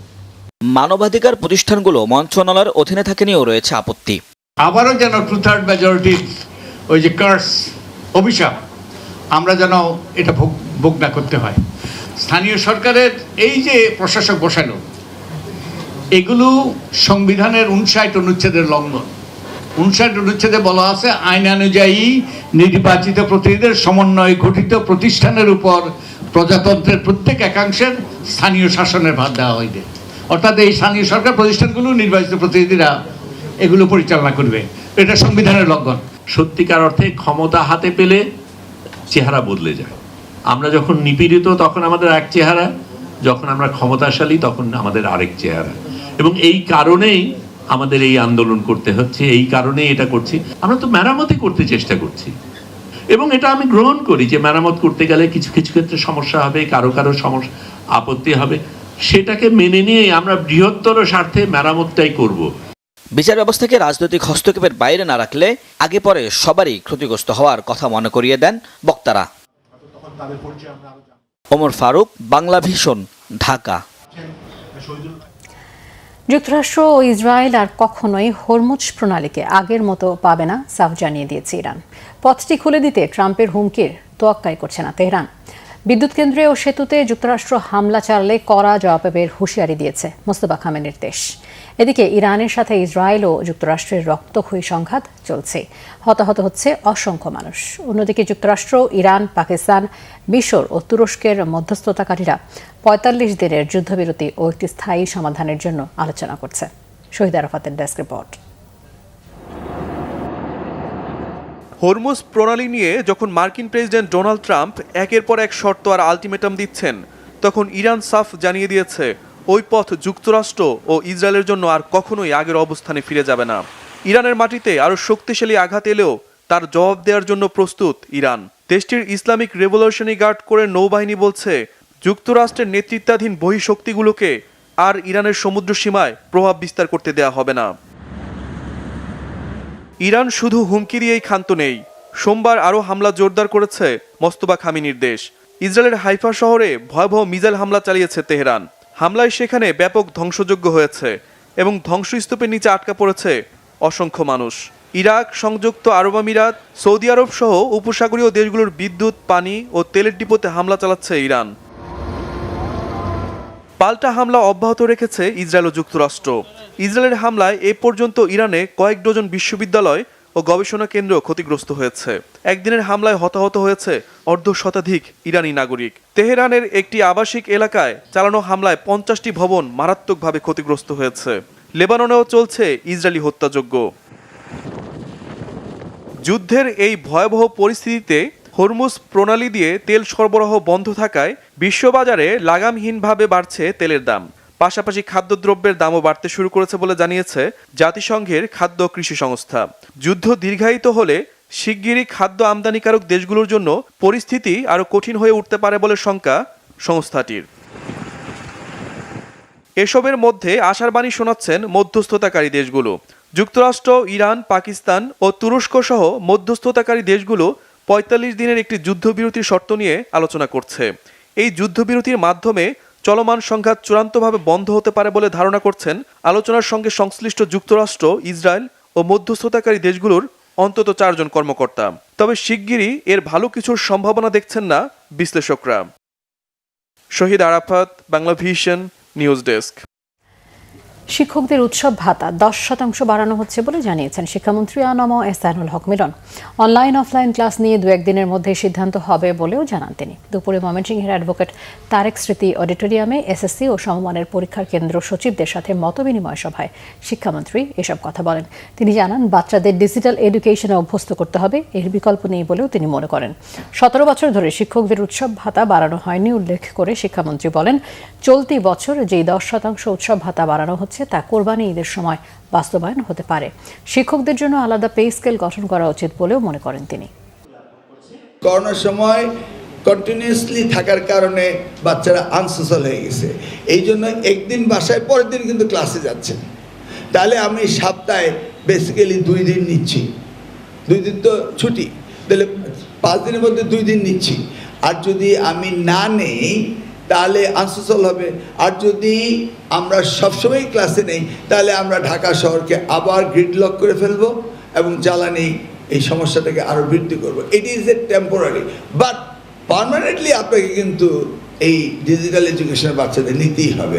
মানবাধিকার প্রতিষ্ঠানগুলো মন্ত্রণালয়ের অধীনে থাকে নিয়েও রয়েছে আপত্তি। আবারও যেন 2/3 মেজরিটির ওই যে কার্স, অভিশাপ, আমরা যেন এটা ভোগ না করতে হয়। স্থানীয় সরকারের এই যে প্রশাসক বসানো, এগুলো সংবিধানের 59 অনুচ্ছেদের লঙ্ঘন। 59 অনুচ্ছেদে বলা আছে, আইন অনুযায়ী নির্বাচিত প্রতিনিধিদের সমন্বয়ে গঠিত প্রতিষ্ঠানের উপর প্রজাতন্ত্রের প্রত্যেক একাংশের স্থানীয় শাসনের ভার দেওয়া হইবে। অর্থাৎ এই স্থানীয় সরকার প্রতিষ্ঠানগুলো নির্বাচিত প্রতিনিধিরা এগুলো পরিচালনা করবে, এটা সংবিধানের লঙ্ঘন। সত্যিকার অর্থে ক্ষমতা হাতে পেলে চেহারা বদলে যায়। আমরা যখন নিপীড়িত তখন আমাদের এক চেহারা, যখন আমরা ক্ষমতাশালী তখন আমাদের আরেক চেহারা। এবং এই কারণেই আমাদের এই আন্দোলন করতে হচ্ছে, এই কারণে এটা করছি। আমরা তো মেরামতি করতে চেষ্টা করছি এবং এটা আমি গ্রহণ করি যে মেরামত করতে গেলে কিছু কিছু ক্ষেত্রে সমস্যা হবে, কারো সমস্যা আপত্তি হবে, সেটাকে মেনে নিয়ে আমরা বৃহত্তর স্বার্থে মেরামতটাই করব। বিচার ব্যবস্থাকে রাজনৈতিক হস্তক্ষেপের বাইরে না রাখলে আগে পরে সবারই ক্ষতিগ্রস্ত হওয়ার কথা মনে করিয়ে দেন বক্তারা। ওমর ফারুক, বাংলা ভিশন, ঢাকা। যুক্তরাষ্ট্র ও ইসরায়েল আর কখনোই হরমুজ প্রণালীকে আগের মতো পাবে না, সাফ জানিয়ে দিয়েছে ইরান। পথটি খুলে দিতে ট্রাম্পের হুমকির তোয়াক্কাই করছে না তেহরান। বিদ্যুৎ কেন্দ্রে ও সেতুতে যুক্তরাষ্ট্র হামলা চালালে কড়া জবাবের হুঁশিয়ারি দিয়েছে মোস্তফা খামেনির দেশ। এদিকে ইরানের সাথে ইসরায়েল ও যুক্তরাষ্ট্রের রক্তক্ষয়ী সংঘাত চলছে, হতাহত হচ্ছে অসংখ্য মানুষ। অন্যদিকে যুক্তরাষ্ট্র, ইরান, পাকিস্তান, মিশর ও তুরস্কের মধ্যস্থতাকারীরা ৪৫ দিনের যুদ্ধবিরতি ও একটি স্থায়ী সমাধানের জন্য আলোচনা করছে। শহীদ আরাফাতের ডেস্ক রিপোর্ট। হরমুজ প্রণালী নিয়ে যখন মার্কিন প্রেসিডেন্ট ডোনাল্ড ট্রাম্প একের পর এক শর্ত আর আলটিমেটাম দিচ্ছেন, তখন ইরান সাফ জানিয়ে দিয়েছে ওই পথ যুক্তরাষ্ট্র ও ইসরায়েলের জন্য আর কখনোই আগের অবস্থানে ফিরে যাবে না। ইরানের মাটিতে আরও শক্তিশালী আঘাত এলেও তার জবাব দেওয়ার জন্য প্রস্তুত ইরান। দেশটির ইসলামিক রেভলিউশনারি গার্ড কোরের নৌবাহিনী বলছে, যুক্তরাষ্ট্রের নেতৃত্বাধীন বহিঃশক্তিগুলোকে আর ইরানের সমুদ্র সীমায় প্রভাব বিস্তার করতে দেয়া হবে না। ইরান শুধু হুমকি দিয়েই ক্ষান্ত নেই। সোমবার আরও হামলা জোরদার করেছে মোস্তফা খামেনির দেশ। ইসরায়েলের হাইফা শহরে ভয়াবহ মিসাইল হামলা চালিয়েছে তেহরান। হামলায় সেখানে ব্যাপক ধ্বংসযজ্ঞ হয়েছে এবং ধ্বংসস্তূপের নিচে আটকা পড়েছে অসংখ্য মানুষ। ইরাক, সংযুক্ত আরব আমিরাত, সৌদি আরব সহ উপসাগরীয় দেশগুলোর বিদ্যুৎ, পানি ও তেলের ডিপোতে হামলা চালাচ্ছে ইরান। পাল্টা হামলা অব্যাহত রেখেছে ইসরায়েল ও যুক্তরাষ্ট্র। ইসরায়েলের হামলায় এ পর্যন্ত ইরানে কয়েক ডজন বিশ্ববিদ্যালয় ও গবেষণা কেন্দ্র ক্ষতিগ্রস্ত হয়েছে। একদিনের হামলায় হতাহত হয়েছে অর্ধশতাধিক ইরানি নাগরিক। তেহরানের একটি আবাসিক এলাকায় চালানো হামলায় 50টি ভবন মারাত্মকভাবে ক্ষতিগ্রস্ত হয়েছে। লেবাননেও চলছে ইসরায়েলি হত্যাযজ্ঞ। যুদ্ধের এই ভয়াবহ পরিস্থিতিতে হরমুজ প্রণালী দিয়ে তেল সরবরাহ বন্ধ থাকায় বিশ্ববাজারে লাগামহীনভাবে বাড়ছে তেলের দাম। পাশাপাশি খাদ্যদ্রব্যের দামও বাড়তে শুরু করেছে বলে জানিয়েছে জাতিসংঘের খাদ্য কৃষি সংস্থা। যুদ্ধ দীর্ঘায়িত হলে শিগগিরই খাদ্য আমদানিকারক দেশগুলোর জন্য পরিস্থিতি আরও কঠিন হয়ে উঠতে পারে বলে শঙ্কা সংস্থাটির। এসবের মধ্যে আশার বাণী শোনাচ্ছেন মধ্যস্থতাকারী দেশগুলো। যুক্তরাষ্ট্র, ইরান, পাকিস্তান ও তুরস্ক সহ মধ্যস্থতাকারী দেশগুলো ৪৫ দিনের একটি যুদ্ধবিরতির শর্ত নিয়ে আলোচনা করছে। এই যুদ্ধবিরতির মাধ্যমে চলমান সংঘাত চূড়ান্তভাবে বন্ধ হতে পারে বলে ধারণা করছেন আলোচনার সঙ্গে সংশ্লিষ্ট যুক্তরাষ্ট্র, ইসরায়েল ও মধ্যস্থতাকারী দেশগুলোর অন্তত 4 জন কর্মকর্তা। তবে শিগগিরই এর ভালো কিছুর সম্ভাবনা দেখছেন না বিশ্লেষকরা। Shahid Arafat, Bangla vision, news desk. শিক্ষকদের উৎসব ভাতা 10% বাড়ানো হচ্ছে বলে জানিয়েছেন শিক্ষামন্ত্রী ANM Ehsanul Haque Milon. Online offline class নিয়ে 2-1 দিনের মধ্যে সিদ্ধান্ত হবে বলেও জানান তিনি। দুপুরে ময়মনসিংহের অ্যাডভোকেট তারেক স্মৃতি অডিটোরিয়ামে এসএসসি ও সমমানের পরীক্ষার কেন্দ্র সচিবদের সাথে মতবিনিময় সভায় শিক্ষামন্ত্রী এসব কথা বলেন। তিনি জানান, বাচ্চাদের ডিজিটাল এডুকেশনে অভ্যস্ত করতে হবে, এর বিকল্প নেই বলেও তিনি মনে করেন। 17 বছর ধরে শিক্ষকদের উৎসব ভাতা বাড়ানো হয়নি উল্লেখ করে শিক্ষামন্ত্রী বলেন, চলতি বছর যেই 10% উৎসব ভাতা বাড়ানো হচ্ছে তা কোরবানি ঈদের সময় বাস্তবায়ন হতে পারে। শিক্ষকদের জন্য আলাদা পে স্কেল গঠন করা উচিত বলেও মনে করেন তিনি। করোনার সময় কন্টিনিউয়াসলি থাকার কারণে বাচ্চারা আনসোশ্যাল হয়ে গেছে, এই জন্য একদিন বাসায় পরের দিন কিন্তু ক্লাসে যাচ্ছে। তাহলে আমি সপ্তাহে বেসিক্যালি 2 দিন নিচ্ছি, 2 দিন তো ছুটি, তাহলে 5 দিনের মধ্যে 2 দিন নিচ্ছি। আর যদি আমি না নেই তাহলে আনসোশ্যাল হবে। আর যদি আমরা সবসময় ক্লাসে নেই তাহলে আমরা ঢাকা শহরকে আবার গ্রিডলক করে ফেলবো এবং জ্বালানি এই সমস্যাটাকে আরও বৃদ্ধি করবো। It is a temporary, but permanently আপনাকে কিন্তু এই ডিজিটাল এডুকেশনের বাচ্চাদের নিতেই হবে।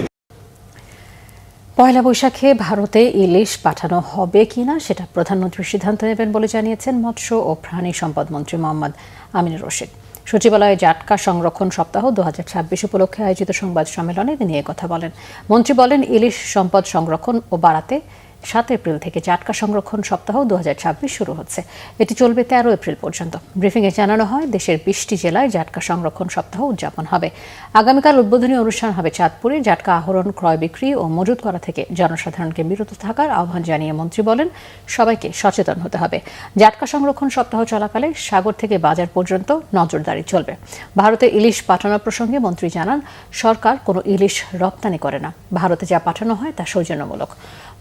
পয়লা বৈশাখে ভারতে ইলিশ পাঠানো হবে কিনা সেটা প্রধানমন্ত্রী সিদ্ধান্ত নেবেন বলে জানিয়েছেন মৎস্য ও প্রাণী সম্পদ মন্ত্রী মোহাম্মদ আমিনুর রশিদ। সচিবালয়ে জাটকা সংরক্ষণ সপ্তাহ 2026 উপলক্ষে আয়োজিত সংবাদ সম্মেলনে তিনি কথা বলেন। মন্ত্রী বলেন, ইলিশ সম্পদ সংরক্ষণ ও বাড়াতে 7 এপ্রিল থেকে জাটকা সংরক্ষণ সপ্তাহ 2026 শুরু হচ্ছে। এটি চলবে 13 এপ্রিল পর্যন্ত। ব্রিফিংয়ে জানানো হয় দেশের 20টি জেলায় জাটকা সংরক্ষণ সপ্তাহ উদযাপন হবে। আগামীকাল উদ্বোধনী অনুষ্ঠান হবে চাঁদপুরে। জাটকা আহরণ, ক্রয়, বিক্রি ও মজুত করা থেকে জনসাধারণকে বিরত থাকার আহ্বান জানিয়ে মন্ত্রী বলেন, সবাইকে সচেতন হতে হবে। জাটকা সংরক্ষণ সপ্তাহ চলাকালে সাগর থেকে বাজার পর্যন্ত নজরদারি চলবে। ভারতে ইলিশ পাঠানোর প্রসঙ্গে মন্ত্রী জানান, সরকার কোনো ইলিশ রপ্তানি করে না। ভারতে যা পাঠানো হয় তা সৌজন্যমূলক।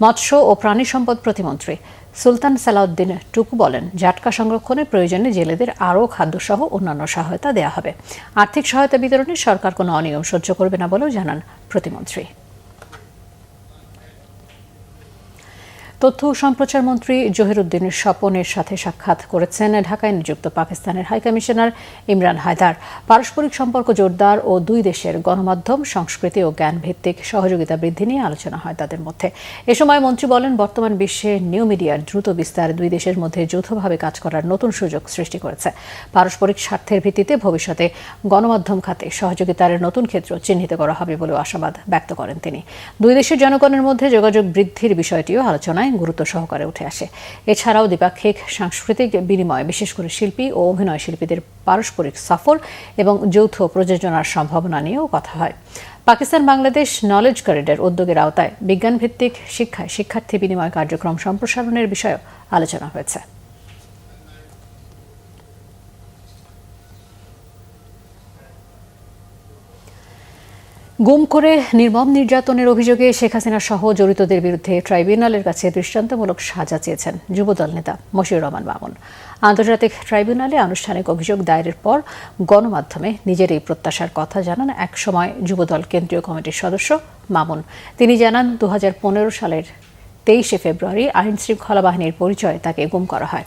মৎস্য ও প্রাণী সম্পদ প্রতিমন্ত্রী সুলতান সালাউদ্দিন টুকু বলেন, জাটকা সংরক্ষণে প্রয়োজনে জেলেদের আরও খাদ্যসহ অন্যান্য সহায়তা দেওয়া হবে। আর্থিক সহায়তা বিতরণে সরকার কোনো অনিয়ম সহ্য করবে না বলেও জানান প্রতিমন্ত্রী। তথ্য ও সম্প্রচার মন্ত্রী জহিরুদ্দিন স্বপনের সাথে সাক্ষাৎ করেছেন ঢাকায় নিযুক্ত পাকিস্তানের হাইকমিশনার ইমরান হায়দার। পারস্পরিক সম্পর্ক জোরদার ও দুই দেশের গণমাধ্যম, সংস্কৃতি ও জ্ঞান ভিত্তিক সহযোগিতা বৃদ্ধি নিয়ে আলোচনা হয় তাদের মধ্যে। এ সময় মন্ত্রী বলেন, বর্তমান বিশ্বে নিউ মিডিয়ার দ্রুত বিস্তার দুই দেশের মধ্যে যৌথভাবে কাজ করার নতুন সুযোগ সৃষ্টি করেছে। পারস্পরিক স্বার্থের ভিত্তিতে ভবিষ্যতে গণমাধ্যম খাতে সহযোগিতার নতুন ক্ষেত্র চিহ্নিত করা হবে বলেও আশাবাদ ব্যক্ত করেন তিনি। দুই দেশের জনগণের মধ্যে যোগাযোগ বৃদ্ধির বিষয়টিও আলোচনায় গুরুত্ব সহকারে উঠে আসে। এছাড়াও দ্বিপাক্ষিক সাংস্কৃতিক বিনিময়, বিশেষ করে শিল্পী ও অভিনয় শিল্পীদের পারস্পরিক সফর এবং যৌথ প্রযোজনার সম্ভাবনা নিয়েও কথা হয়। পাকিস্তান বাংলাদেশ নলেজ করিডর উদ্যোগের আওতায় বিজ্ঞান ভিত্তিক শিক্ষায় শিক্ষার্থী বিনিময় কার্যক্রম সম্প্রসারণের বিষয়েও আলোচনা হয়েছে। গুম করে নির্মম নির্যাতনের অভিযোগে শেখ হাসিনা সহ জড়িতদের বিরুদ্ধে ট্রাইব্যুনালের কাছে দৃষ্টান্তমূলক সাজা চেয়েছেন যুবদল নেতা মশিউর রহমান মামুন। আন্তর্জাতিক ট্রাইব্যুনালে আনুষ্ঠানিক অভিযোগ দায়েরের পর গণমাধ্যমে নিজের এই প্রত্যাশার কথা জানান একসময় যুবদল কেন্দ্রীয় কমিটির সদস্য মামুন। তিনি জানান, 2015 সালের 23 ফেব্রুয়ারি আইন শৃঙ্খলা বাহিনীর পরিচয়ে তাকে গুম করা হয়।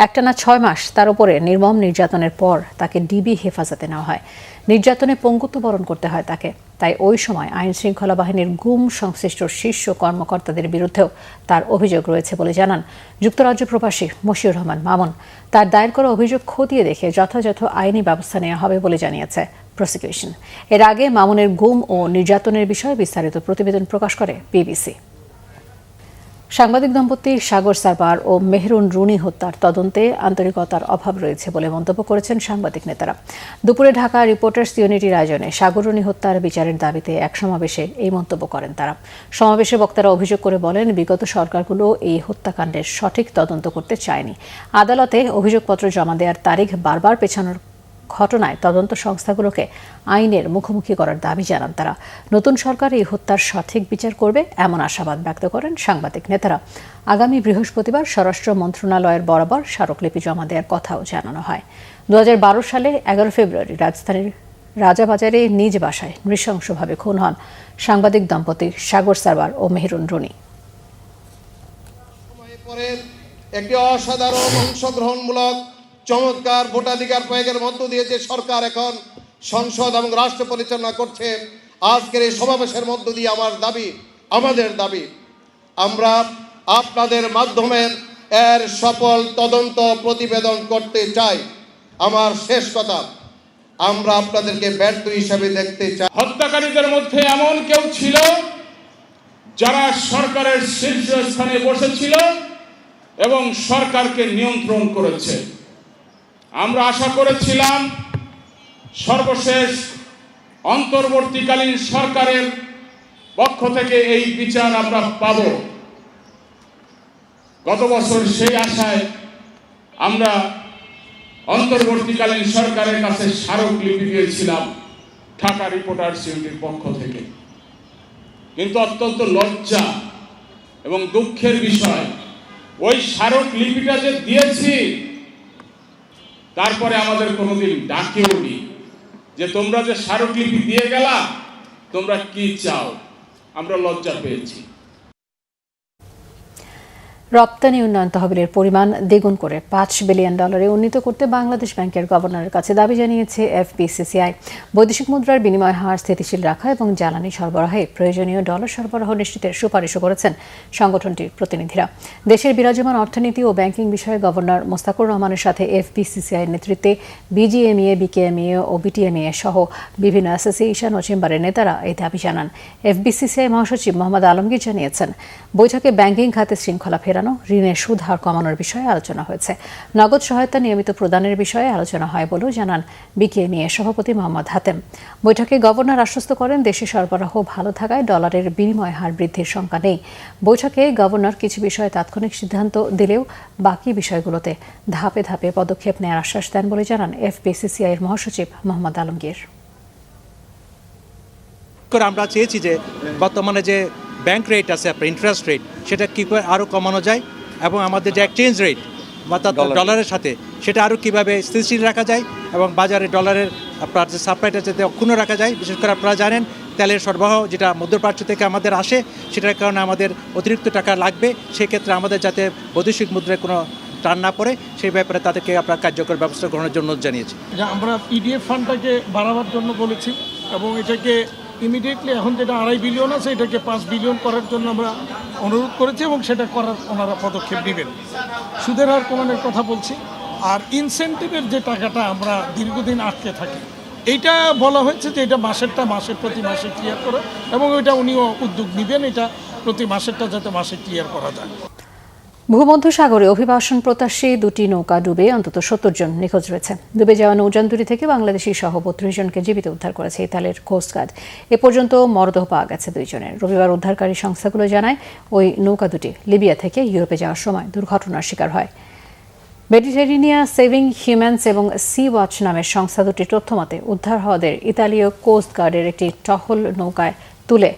একটানা 6 মাস তার উপরে নির্মম নির্যাতনের পর তাকে ডিবি হেফাজতে নেওয়া হয়। নির্যাতনে পঙ্গুত্ব বরণ করতে হয় তাকে। তাই ওই সময় আইন শৃঙ্খলা বাহিনীর গুম সংশ্লিষ্ট শীর্ষ কর্মকর্তাদের বিরুদ্ধেও তার অভিযোগ রয়েছে বলে জানান যুক্তরাজ্য প্রবাসী মশিউর রহমান মামুন। তার দায়ের করা অভিযোগ খতিয়ে দেখে যথাযথ আইনি ব্যবস্থা নেওয়া হবে বলে জানিয়েছে প্রসিকিউশন। এর আগে মামুনের গুম ও নির্যাতনের বিষয়ে বিস্তারিত প্রতিবেদন প্রকাশ করে বিবিসি। সাংবাদিক দম্পতি সাগর সারবার ও মেহরুন রুনি হত্যার তদন্তে আন্তরিকতার অভাব রয়েছে বলে মন্তব্য করেছেন সাংবাদিক নেতারা। দুপুরে ঢাকা রিপোর্টার্স ইউনিটির আয়োজনে সাগর রুনি হত্যার বিচারের দাবিতে এক সমাবেশে এই মন্তব্য করেন তারা। সমাবেশে বক্তারা অভিযোগ করে বলেন, বিগত সরকারগুলো এই হত্যাকাণ্ডের সঠিক তদন্ত করতে চায়নি। আদালতে অভিযোগপত্র জমা দেওয়ার তারিখ বারবার পেছানোর ঘটনায় তদন্ত সংস্থাগুলোকে আইনের মুখোমুখি করার দাবি জানান তারা। নতুন সরকার এই হত্যার সঠিক বিচার করবে এমন আশাবাদ ব্যক্ত করেন সাংবাদিক নেতারা। আগামী বৃহস্পতিবার স্বরাষ্ট্র মন্ত্রণালয়ের বরাবর স্মারকলিপি জমা দেওয়ার কথাও জানানো হয়। 2012 সালে 11 ফেব্রুয়ারি রাজধানীর রাজাবাজারে নিজ বাসায় নৃশংসভাবে খুন হন সাংবাদিক দম্পতি সাগর সারবার ও মেহরুন রুনি। একটি অসাধারণ অংশগ্রহণমূলক চমৎকার ভোটাধিকার প্রয়োগের মধ্য দিয়ে যে সরকার এখন সংসদ এবং রাষ্ট্র পরিচালনা করছে, আজকের এই সমাবেশের মধ্য দিয়ে আমাদের দাবি আমরা আপনাদের মাধ্যমে এর সফল তদন্ত প্রতিবেদন করতে চাই। আমার শেষ কথা, আমরা আপনাদেরকে ব্যর্থ হিসাবে দেখতে চাই। হত্যাকারীদের মধ্যে এমন কেউ ছিল যারা সরকারের শীর্ষস্থানে বসেছিল এবং সরকারকে নিয়ন্ত্রণ করেছে। আমরা আশা করেছিলাম সর্বশেষ অন্তর্বর্তীকালীন সরকারের পক্ষ থেকে এই বিচার আমরা পাব। গত বছর সেই আশায় আমরা অন্তর্বর্তীকালীন সরকারের কাছে স্মারকলিপি দিয়েছিলাম ঢাকা রিপোর্টার্স ইউনিটির পক্ষ থেকে। কিন্তু অত্যন্ত লজ্জা এবং দুঃখের বিষয়, ওই স্মারকলিপিটা যে দিয়েছি তারপরে আমাদের কোনোদিন ডাকেও নি যে তোমরা যে স্মারকলিপি দিয়ে গেলা তোমরা কি চাও। আমরা লজ্জা পেয়েছি। রপ্তানি উন্নয়ন তহবিলের পরিমাণ দ্বিগুণ করে $5 বিলিয়ন উন্নীত করতে বাংলাদেশ ব্যাংকের গভর্নরের কাছে দাবি জানিয়েছে এফবিসিসিআই। বৈদেশিক মুদ্রার বিনিময় হার স্থিতিশীল রাখা এবং জ্বালানি সরবরাহে প্রয়োজনীয় ডলার সরবরাহ নিশ্চিতের সুপারিশও করেছেন সংগঠনটির প্রতিনিধিরা। দেশের বিরাজমান অর্থনীতি ও ব্যাংকিং বিষয়ে গভর্নর মোস্তাকুর রহমানের সাথে এফবিসিসিআই নেতৃত্বে বিজিএমইএ, বিকেএমইএ ও বিটিএমইএ সহ বিভিন্ন অ্যাসোসিয়েশন ও চেম্বারের নেতারা এই দাবি জানান। এফবিসিসিআই মহাসচিব মোহাম্মদ আলমগীর জানিয়েছেন, বৈঠকে ব্যাংকিং খাতে শৃঙ্খলা ফেরানো, ঋণের সুদ হার কমানোর বিষয়ে আলোচনা হয়েছে। নগদ সহায়তা নিয়মিত প্রদানের বিষয়ে আলোচনা হয় বলেও জানান বিকেএমইএ সভাপতি মোহাম্মদ হাতেম। বৈঠকে গভর্নর আশ্বস্ত করেন, দেশে সরবরাহ ভালো থাকায় ডলারের বিনিময় হার বৃদ্ধির শঙ্কা নেই। বৈঠকে গভর্নর কিছু বিষয়ে তাৎক্ষণিক সিদ্ধান্ত দিলেও বাকি বিষয়গুলোতে ধাপে ধাপে পদক্ষেপ নেওয়ার আশ্বাস দেন বলে জানান এফবিসিসিআই এর মহাসচিব মোহাম্মদ আলমগীর। আমরা চেয়েছি যে বর্তমানে যে ব্যাংক রেট আছে, আপনার ইন্টারেস্ট রেট, সেটা কী করে আরও কমানো যায় এবং আমাদের যে এক্সচেঞ্জ রেট অর্থাৎ ডলারের সাথে সেটা আরও কীভাবে স্থিতিশীল রাখা যায় এবং বাজারে ডলারের আপনার যে সাপ্লাইটা যাতে অক্ষুণ্ণ রাখা যায়। বিশেষ করে আপনারা জানেন তেলের সরবরাহ যেটা মধ্যপ্রাচ্য থেকে আমাদের আসে, সেটার কারণে আমাদের অতিরিক্ত টাকা লাগবে। সেক্ষেত্রে আমাদের যাতে বৈদেশিক মুদ্রায় কোনো টান না পড়ে সেই ব্যাপারে তাদেরকে আপনার কার্যকর ব্যবস্থা গ্রহণের জন্য জানিয়েছি। আমরা ইডিএফ ফান্ডটাকে বাড়াবার জন্য বলেছি এবং এটাকে ইমিডিয়েটলি এখন যেটা 2.5 বিলিয়ন আছে এটাকে 5 বিলিয়ন করার জন্য আমরা অনুরোধ করেছি এবং সেটা করার ওনারা পদক্ষেপ নেবেন। সুদের হার কমানোর কথা বলছি, আর ইনসেন্টিভের যে টাকাটা আমরা দীর্ঘদিন আটকে থাকি, এইটা বলা হয়েছে যে এটা প্রতি মাসে ক্লিয়ার করে এবং ওইটা উনিও উদ্যোগ নেবেন, এটা প্রতি মাসেরটা যাতে মাসে ক্লিয়ার করা যায়। ভূমধ্যসাগরে অভিবাসন প্রত্যাশী দুটি নৌকা ডুবে অন্তত 70 জন নিখোঁজ রয়েছে। ডুবে যাওয়া নৌযানটি থেকে বাংলাদেশি সহ 32 জনকে জীবিত উদ্ধার করেছে ইতালির কোস্টগার্ড। এ পর্যন্ত মরদেহ পাওয়া গেছে 2 জনের। রবিবার উদ্ধারকারী সংস্থাগুলো জানায়, ওই নৌকা দুটি লিবিয়া থেকে ইউরোপে যাওয়ার সময় দুর্ঘটনার শিকার হয়। মেডিটেরিনিয়া সেভিং হিউম্যানস এবং সি ওয়াচ নামের সংস্থা দুটির তথ্যমতে উদ্ধার হওয়াদের ইতালীয় কোস্টগার্ডের একটি টহল নৌকায় তুলে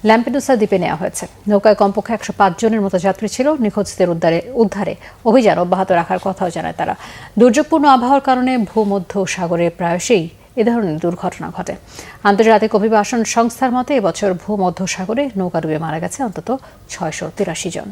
ল্যাম্পেডুসা দ্বীপে নেওয়া হয়েছে। নৌকায় কমপক্ষে 105 জনের মতো যাত্রী ছিল। নিখোঁজদের উদ্ধারে অভিযান অব্যাহত রাখার কথাও জানায় তারা। দুর্যোগপূর্ণ আবহাওয়ার কারণে ভূমধ্যসাগরে প্রায়শই এ ধরনের দুর্ঘটনা ঘটে। আন্তর্জাতিক অভিবাসন সংস্থার মতে এবছর ভূমধ্যসাগরে নৌকা ডুবে মারা গেছে অন্তত 683 জন।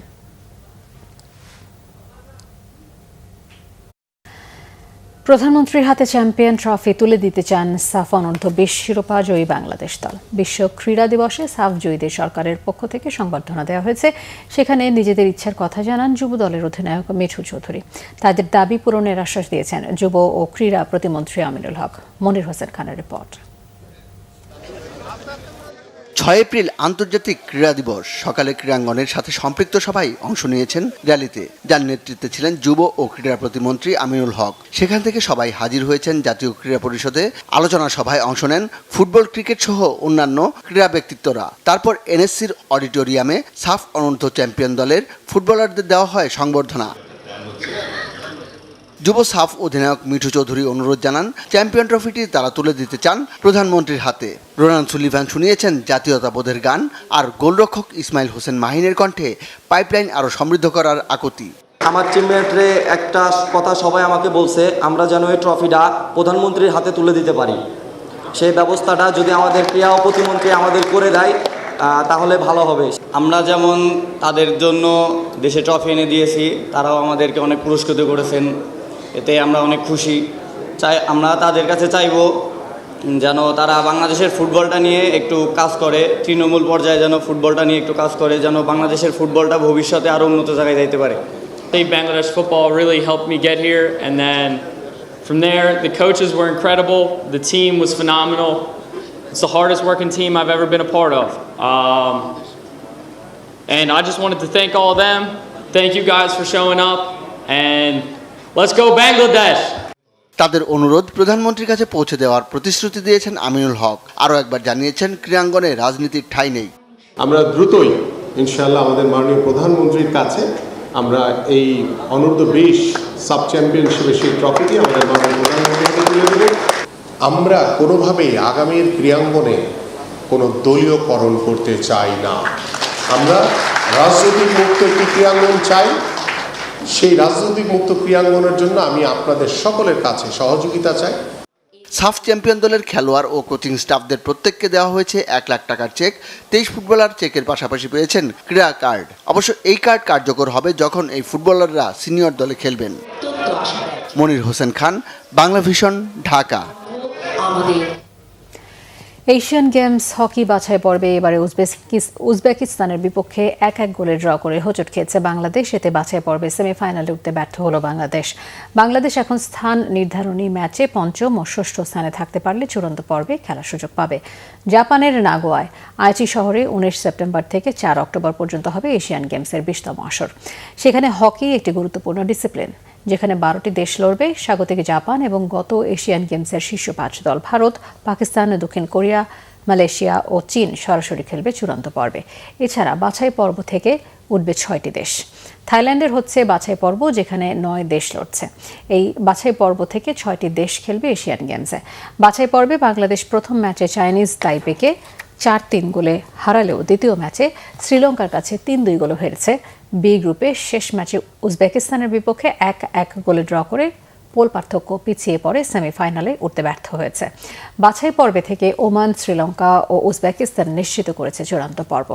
প্রধানমন্ত্রীর হাতে চ্যাম্পিয়ন ট্রফি তুলে দিতে চান সাফ অনূর্ধ্ব-20 শিরোপা জয়ী বাংলাদেশ দল। বিশ্ব ক্রীড়া দিবসে সাফ জয়ীদের সরকারের পক্ষ থেকে সংবর্ধনা দেওয়া হয়েছে। সেখানে নিজেদের ইচ্ছার কথা জানান যুব দলের অধিনায়ক মিঠু চৌধুরী। তাদের দাবি পূরণের আশ্বাস দিয়েছেন যুব ও ক্রীড়া প্রতিমন্ত্রী আমিনুল হক। মনির হোসেন খানের রিপোর্ট। 6 এপ্রিল আন্তর্জাতিক ক্রীড়া দিবস। সকালে ক্রীড়াঙ্গনের সাথে সম্পৃক্ত সভায় অংশ নিয়েছেন র্যালিতে, যার নেতৃত্বে ছিলেন যুব ও ক্রীড়া প্রতিমন্ত্রী আমিনুল হক। সেখান থেকে সবাই হাজির হয়েছেন জাতীয় ক্রীড়া পরিষদে। আলোচনা সভায় অংশ নেন ফুটবল, ক্রিকেট সহ অন্যান্য ক্রীড়া ব্যক্তিত্বরা। তারপর এনএসসির অডিটোরিয়ামে সাফ অনূর্ধ্ব চ্যাম্পিয়ন দলের ফুটবলারদের দেওয়া হয় সংবর্ধনা। যুব সাফ অধিনায়ক মিঠু চৌধুরী অনুরোধ জানান, চ্যাম্পিয়ন ট্রফিটি তারা তুলে দিতে চান প্রধানমন্ত্রীর হাতে। রোনান সুলিভান শুনিয়েছেন জাতীয়তাবোধের গান, আর গোলরক্ষক ইসমাইল হোসেন মাহিনের কণ্ঠে পাইপলাইন আরও সমৃদ্ধ করার আকুতি। আমার টিমমেটরে একটা কথা সবাই আমাকে বলছে, আমরা যেন এই ট্রফিটা প্রধানমন্ত্রীর হাতে তুলে দিতে পারি। সেই ব্যবস্থাটা যদি আমাদের ক্রীড়া প্রতিমন্ত্রী আমাদের করে দেয় তাহলে ভালো হবে। আমরা যেমন তাদের জন্য দেশে ট্রফি এনে দিয়েছি, তারাও আমাদেরকে অনেক পুরস্কৃত করেছেন, এতে আমরা অনেক খুশি। আমরা তাদের কাছে চাইব যেন তারা বাংলাদেশের ফুটবলটা নিয়ে একটু কাজ করে, তৃণমূল পর্যায়ে যেন ফুটবলটা নিয়ে একটু কাজ করে, যেন বাংলাদেশের ফুটবলটা ভবিষ্যতে আরও উন্নত জায়গায় যাইতে পারে। Bangladesh football really helped me get here, and then from there the coaches were incredible, the team was phenomenal. It's the hardest working team I've ever been a part of, and I just wanted to thank all of them. Thank you guys for showing up, and let's go Bangladesh! তাদের অনুরোধ প্রধানমন্ত্রীর কাছে পৌঁছে দেওয়ার প্রতিশ্রুতি দিয়েছেন আমিনুল হক। আরও একবার জানিয়েছেন, ক্রীড়াঙ্গনে রাজনীতির ঠাঁই নেই। আমরা দ্রুতই ইনশাআল্লাহ আমাদের মাননীয় প্রধানমন্ত্রীর কাছে আমরা এই অনূর্ধ্ব-20 সাব চ্যাম্পিয়নশিপে সেই ট্রফিটি আমাদের মাননীয় প্রধানমন্ত্রীকে তুলে দেব। আমরা কোনোভাবেই আগামীর ক্রীড়াঙ্গনে কোনো দলীয়করণ করতে চাই না। আমরা রাজনৈতিক মুক্ত একটি ক্রীড়াঙ্গন চাই। সেই রাজনৈতিক মুক্ত ক্রীড়াঙ্গনের জন্য আমি আপনাদের সকলের কাছে সহযোগিতা চাই। সাফ চ্যাম্পিয়ন দলের খেলোয়াড় ও কোচিং স্টাফদের প্রত্যেককে দেওয়া হয়েছে 1 লাখ টাকার চেক। 23 ফুটবলার চেকের পাশাপাশি পেয়েছেন ক্রীড়া কার্ড। অবশ্য এই কার্ড কার্যকর হবে যখন এই ফুটবলাররা সিনিয়র দলে খেলবেন। Monir Hossain Khan, Bangla vision, Dhaka. Asian games hockey বাছাই পর্বে এবারে উজবেকিস্তানের বিপক্ষে 1-1 গোলে ড্র করে হোঁচট খেয়েছে বাংলাদেশ। এতে বাছাই পর্বে সেমিফাইনালে উঠতে ব্যর্থ হলো বাংলাদেশ। বাংলাদেশ এখন স্থান নির্ধারণী ম্যাচে পঞ্চম ও ষষ্ঠ স্থানে থাকতে পারলে চূড়ান্ত পর্বে খেলার সুযোগ পাবে। জাপানের নাগোয়ায় আইচি শহরে 19 সেপ্টেম্বর থেকে 4 অক্টোবর পর্যন্ত হবে এশিয়ান গেমসের 20তম আসর। সেখানে হকি একটি গুরুত্বপূর্ণ ডিসিপ্লিন, যেখানে 12টি দেশ লড়বে। স্বাগতিক জাপান এবং গত এশিয়ান গেমসের শীর্ষ 5 দল ভারত, পাকিস্তান, দক্ষিণ কোরিয়া, মালয়েশিয়া ও চীন সরাসরি খেলবে চূড়ান্ত পর্বে। এছাড়া বাছাই পর্ব থেকে উঠবে 6টি দেশ। থাইল্যান্ডের হচ্ছে বাছাই পর্ব, যেখানে 9 দেশ লড়ছে। এই বাছাই পর্ব থেকে 6টি দেশ খেলবে এশিয়ান গেমসে। বাছাই পর্বে বাংলাদেশ প্রথম ম্যাচে চাইনিজ তাইপেকে 4-3 গোলে হারালেও দ্বিতীয় ম্যাচে শ্রীলঙ্কার কাছে 3-2 গোলে হেরেছে। বি গ্রুপে শেষ ম্যাচে উজবেকিস্তানের বিপক্ষে 1-1 গোলে ড্র করে গোল পার্থক্য পিছিয়ে পড়ে সেমিফাইনালে উঠতে ব্যর্থ হয়েছে। বাছাই পর্বে থেকে ওমান, শ্রীলঙ্কা ও উজবেকিস্তান নিশ্চিত করেছে চূড়ান্ত পর্ব।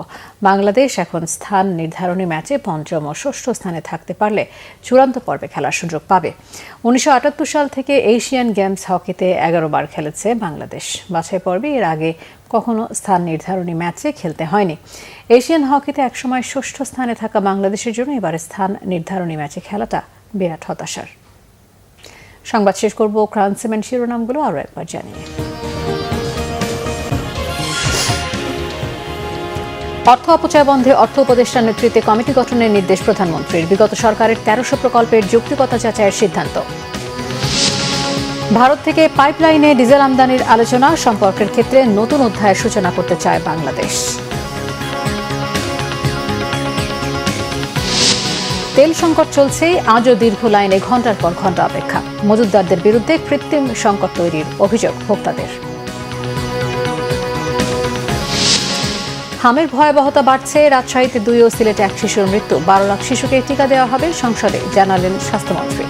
বাংলাদেশ এখন স্থান নির্ধারণী ম্যাচে পঞ্চম ও ষষ্ঠ স্থানে থাকতে পারলে চূড়ান্ত পর্বে খেলার সুযোগ পাবে। 1978 সাল থেকে এশিয়ান গেমস হকিতে 11 বার খেলেছে বাংলাদেশ। বাছাই পর্বে এর আগে কখনো স্থান নির্ধারণী ম্যাচে খেলতে হয়নি। এশিয়ান হকিতে একসময় ষষ্ঠ স্থানে থাকা বাংলাদেশের জন্য এবারে স্থান নির্ধারণী ম্যাচে খেলাটা বিরাট হতাশার। সংবাদ শেষ করব ক্রাউন সিমেন্ট শিরোনামগুলো আরও একবার জানিয়ে। অর্থ অপচয় বন্ধে অর্থ উপদেষ্টার নেতৃত্বে কমিটি গঠনের নির্দেশ প্রধানমন্ত্রীর। বিগত সরকারের 1300 প্রকল্পের যৌক্তিকতা যাচাইয়ের সিদ্ধান্ত। ভারত থেকে পাইপলাইনে ডিজেল আমদানির আলোচনা, সম্পর্কের ক্ষেত্রে নতুন অধ্যায়ের সূচনা করতে চায় বাংলাদেশ। তেল সংকট চলছে, আজও দীর্ঘ লাইনে ঘণ্টার পর ঘণ্টা অপেক্ষা। মজুতদারদের বিরুদ্ধে কৃত্রিম সংকট তৈরির অভিযোগ ভোক্তাদের। হামের ভয়াবহতা বাড়ছে, রাজশাহীতে 2 ও সিলেটে 1 শিশুর মৃত্যু। 12 লাখ শিশুকে টিকা দেওয়া হবে সংসদে, জানালেন স্বাস্থ্যমন্ত্রী।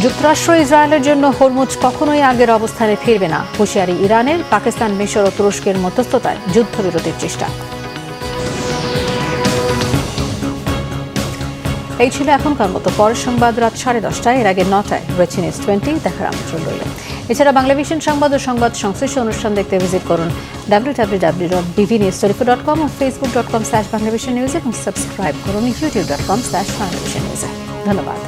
যুক্তরাষ্ট্র ইসরায়েলের জন্য হরমুজ কখনোই আগের অবস্থানে ফিরবে না, হুঁশিয়ারি ইরানের। পাকিস্তান, মিশর ও তুরস্কের মধ্যস্থতায় যুদ্ধবিরতির চেষ্টা। এই ছিল এখনকার মতো। পরের সংবাদ রাত 10:30। এর আগে 9টায় রয়েছে নিউজ 20 দেখার আমন্ত্রণ রইল। এছাড়া বাংলা ভিশন সংবাদ ও সংবাদ সংশ্লিষ্ট অনুষ্ঠান দেখতে ভিজিট করুন www.bvnews24.com ও facebook.com/banglavishnnews এবং সাবস্ক্রাইব করুন youtube.com/banglavishnnews। ধন্যবাদ।